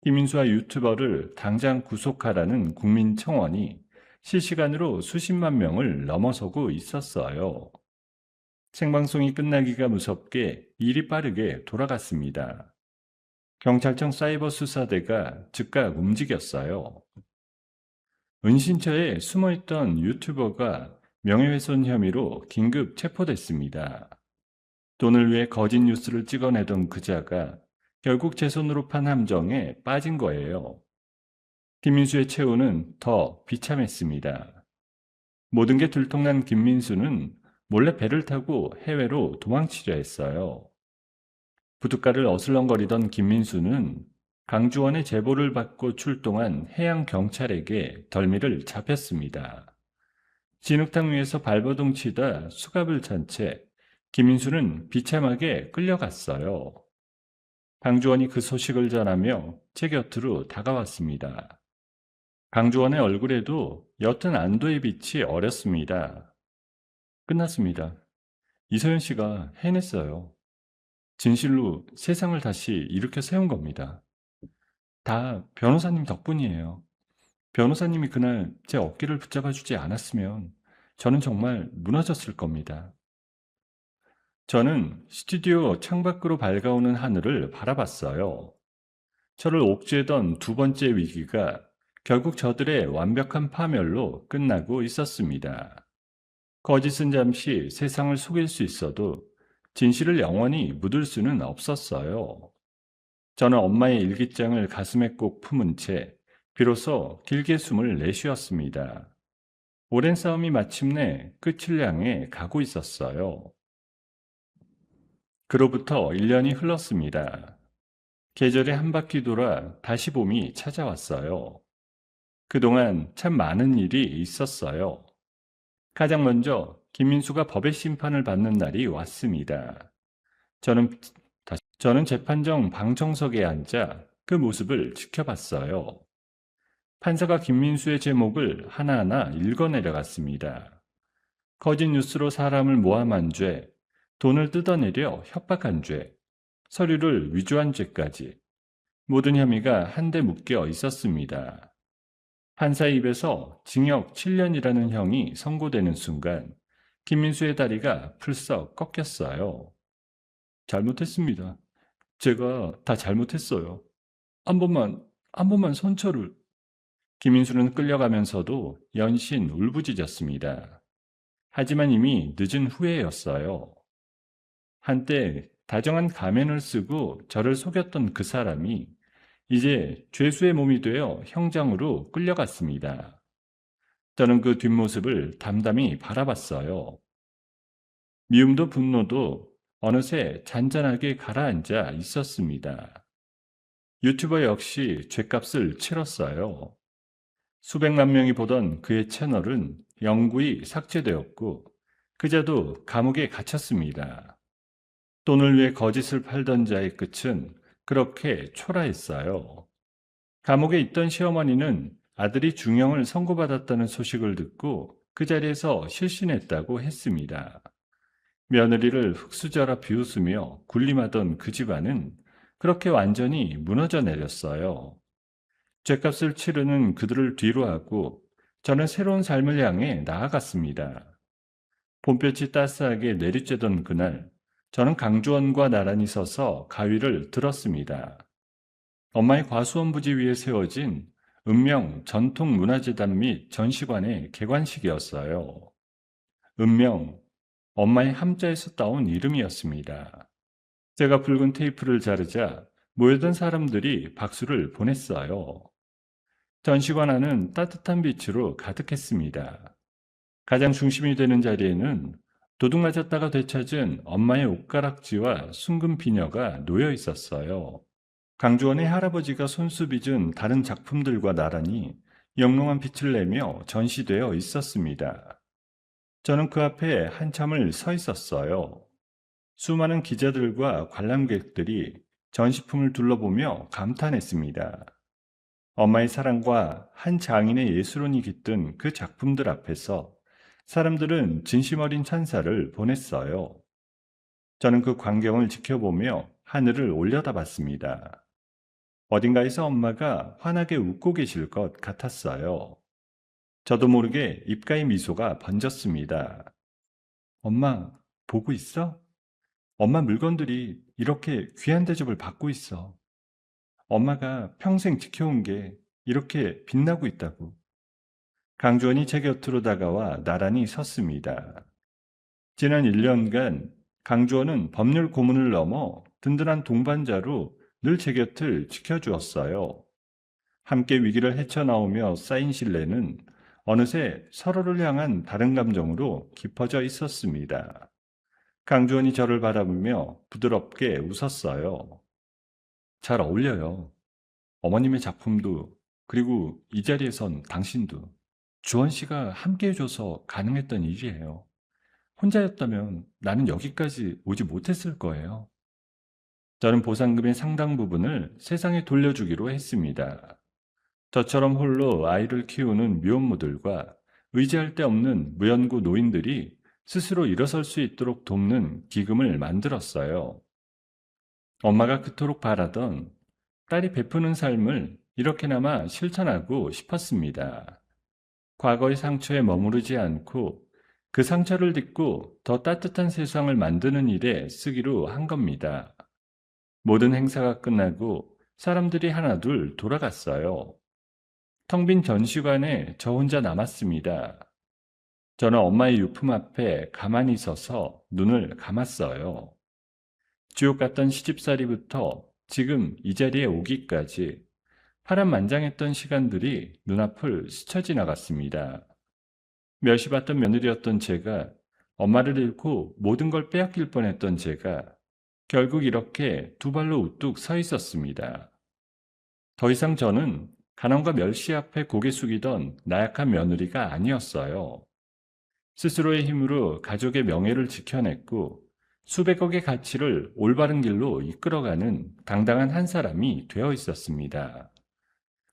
김인수와 유튜버를 당장 구속하라는 국민 청원이 실시간으로 수십만 명을 넘어서고 있었어요. 생방송이 끝나기가 무섭게 일이 빠르게 돌아갔습니다. 경찰청 사이버 수사대가 즉각 움직였어요. 은신처에 숨어있던 유튜버가 명예훼손 혐의로 긴급 체포됐습니다. 돈을 위해 거짓 뉴스를 찍어내던 그자가 결국 제 손으로 판 함정에 빠진 거예요. 김민수의 최후는 더 비참했습니다. 모든 게 들통난 김민수는 몰래 배를 타고 해외로 도망치려 했어요. 부둣가를 어슬렁거리던 김민수는 강주원의 제보를 받고 출동한 해양경찰에게 덜미를 잡혔습니다. 진흙탕 위에서 발버둥 치다 수갑을 찬 채 김민수는 비참하게 끌려갔어요. 강주원이 그 소식을 전하며 제 곁으로 다가왔습니다. 강주원의 얼굴에도 옅은 안도의 빛이 어렸습니다. 끝났습니다. 이서연 씨가 해냈어요. 진실로 세상을 다시 일으켜 세운 겁니다. 다 변호사님 덕분이에요. 변호사님이 그날 제 어깨를 붙잡아 주지 않았으면 저는 정말 무너졌을 겁니다. 저는 스튜디오 창밖으로 밝아오는 하늘을 바라봤어요. 저를 옥죄던 두 번째 위기가 결국 저들의 완벽한 파멸로 끝나고 있었습니다. 거짓은 잠시 세상을 속일 수 있어도 진실을 영원히 묻을 수는 없었어요. 저는 엄마의 일기장을 가슴에 꼭 품은 채 비로소 길게 숨을 내쉬었습니다. 오랜 싸움이 마침내 끝을 향해 가고 있었어요. 그로부터 1년이 흘렀습니다. 계절이 한 바퀴 돌아 다시 봄이 찾아왔어요. 그동안 참 많은 일이 있었어요. 가장 먼저 김민수가 법의 심판을 받는 날이 왔습니다. 저는, 저는 재판정 방청석에 앉아 그 모습을 지켜봤어요. 판사가 김민수의 제목을 하나하나 읽어내려갔습니다. 거짓 뉴스로 사람을 모함한 죄, 돈을 뜯어내려 협박한 죄, 서류를 위조한 죄까지 모든 혐의가 한데 묶여 있었습니다. 판사 입에서 징역 7년이라는 형이 선고되는 순간 김민수의 다리가 풀썩 꺾였어요. 잘못했습니다. 제가 다 잘못했어요. 한 번만 선처를. 김민수는 끌려가면서도 연신 울부짖었습니다. 하지만 이미 늦은 후에였어요. 한때 다정한 가면을 쓰고 저를 속였던 그 사람이 이제 죄수의 몸이 되어 형장으로 끌려갔습니다. 저는 그 뒷모습을 담담히 바라봤어요. 미움도 분노도 어느새 잔잔하게 가라앉아 있었습니다. 유튜버 역시 죗값을 치렀어요. 수백만 명이 보던 그의 채널은 영구히 삭제되었고 그자도 감옥에 갇혔습니다. 돈을 위해 거짓을 팔던 자의 끝은 그렇게 초라했어요. 감옥에 있던 시어머니는 아들이 중형을 선고받았다는 소식을 듣고 그 자리에서 실신했다고 했습니다. 며느리를 흙수저라 비웃으며 군림하던 그 집안은 그렇게 완전히 무너져 내렸어요. 죗값을 치르는 그들을 뒤로 하고 저는 새로운 삶을 향해 나아갔습니다. 봄볕이 따스하게 내리쬐던 그날, 저는 강주원과 나란히 서서 가위를 들었습니다. 엄마의 과수원 부지 위에 세워진 읍명 전통문화재단 및 전시관의 개관식이었어요. 읍명, 엄마의 함자에서 따온 이름이었습니다. 제가 붉은 테이프를 자르자 모여든 사람들이 박수를 보냈어요. 전시관 안은 따뜻한 빛으로 가득했습니다. 가장 중심이 되는 자리에는 도둑 맞았다가 되찾은 엄마의 옷가락지와 순금 비녀가 놓여 있었어요. 강주원의 할아버지가 손수 빚은 다른 작품들과 나란히 영롱한 빛을 내며 전시되어 있었습니다. 저는 그 앞에 한참을 서 있었어요. 수많은 기자들과 관람객들이 전시품을 둘러보며 감탄했습니다. 엄마의 사랑과 한 장인의 예술혼이 깃든 그 작품들 앞에서 사람들은 진심 어린 찬사를 보냈어요. 저는 그 광경을 지켜보며 하늘을 올려다봤습니다. 어딘가에서 엄마가 환하게 웃고 계실 것 같았어요. 저도 모르게 입가에 미소가 번졌습니다. 엄마, 보고 있어? 엄마 물건들이 이렇게 귀한 대접을 받고 있어. 엄마가 평생 지켜온 게 이렇게 빛나고 있다고. 강주원이 제 곁으로 다가와 나란히 섰습니다. 지난 1년간 강주원은 법률 고문을 넘어 든든한 동반자로 늘 제 곁을 지켜주었어요. 함께 위기를 헤쳐나오며 쌓인 신뢰는 어느새 서로를 향한 다른 감정으로 깊어져 있었습니다. 강주원이 저를 바라보며 부드럽게 웃었어요. 잘 어울려요. 어머님의 작품도, 그리고 이 자리에선 당신도. 주원 씨가 함께 해줘서 가능했던 일이에요. 혼자였다면 나는 여기까지 오지 못했을 거예요. 저는 보상금의 상당 부분을 세상에 돌려주기로 했습니다. 저처럼 홀로 아이를 키우는 미혼모들과 의지할 데 없는 무연고 노인들이 스스로 일어설 수 있도록 돕는 기금을 만들었어요. 엄마가 그토록 바라던 딸이 베푸는 삶을 이렇게나마 실천하고 싶었습니다. 과거의 상처에 머무르지 않고 그 상처를 딛고 더 따뜻한 세상을 만드는 일에 쓰기로 한 겁니다. 모든 행사가 끝나고 사람들이 하나둘 돌아갔어요. 텅 빈 전시관에 저 혼자 남았습니다. 저는 엄마의 유품 앞에 가만히 서서 눈을 감았어요. 지옥 같던 시집살이부터 지금 이 자리에 오기까지 파란만장했던 시간들이 눈앞을 스쳐 지나갔습니다. 멸시받던 며느리였던 제가, 엄마를 잃고 모든 걸 빼앗길 뻔했던 제가 결국 이렇게 두 발로 우뚝 서 있었습니다. 더 이상 저는 가난과 멸시 앞에 고개 숙이던 나약한 며느리가 아니었어요. 스스로의 힘으로 가족의 명예를 지켜냈고 수백억의 가치를 올바른 길로 이끌어가는 당당한 한 사람이 되어 있었습니다.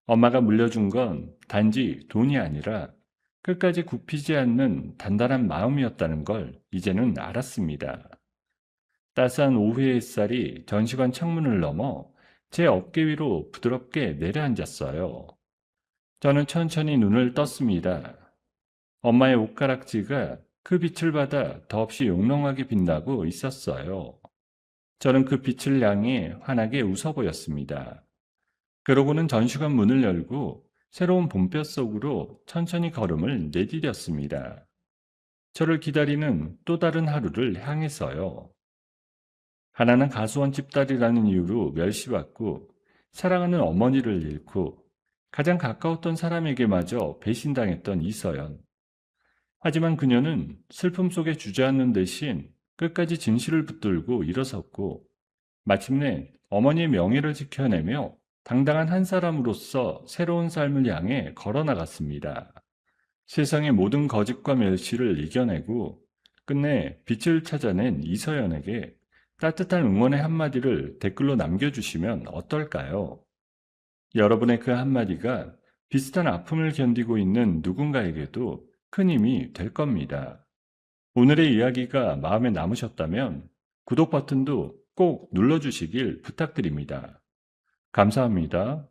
엄마가 물려준 건 단지 돈이 아니라 끝까지 굽히지 않는 단단한 마음이었다는 걸 이제는 알았습니다. 따스한 오후의 햇살이 전시관 창문을 넘어 제 어깨 위로 부드럽게 내려앉았어요. 저는 천천히 눈을 떴습니다. 엄마의 옷가락지가 그 빛을 받아 더없이 용롱하게 빛나고 있었어요. 저는 그 빛을 향해 환하게 웃어 보였습니다. 그러고는 전시관 문을 열고 새로운 봄볕 속으로 천천히 걸음을 내디뎠습니다. 저를 기다리는 또 다른 하루를 향해서요. 가난한 가수원 집딸이라는 이유로 멸시받고 사랑하는 어머니를 잃고 가장 가까웠던 사람에게마저 배신당했던 이서연. 하지만 그녀는 슬픔 속에 주저앉는 대신 끝까지 진실을 붙들고 일어섰고 마침내 어머니의 명예를 지켜내며 당당한 한 사람으로서 새로운 삶을 향해 걸어나갔습니다. 세상의 모든 거짓과 멸시를 이겨내고 끝내 빛을 찾아낸 이서연에게 따뜻한 응원의 한마디를 댓글로 남겨주시면 어떨까요? 여러분의 그 한마디가 비슷한 아픔을 견디고 있는 누군가에게도 큰 힘이 될 겁니다. 오늘의 이야기가 마음에 남으셨다면 구독 버튼도 꼭 눌러주시길 부탁드립니다. 감사합니다.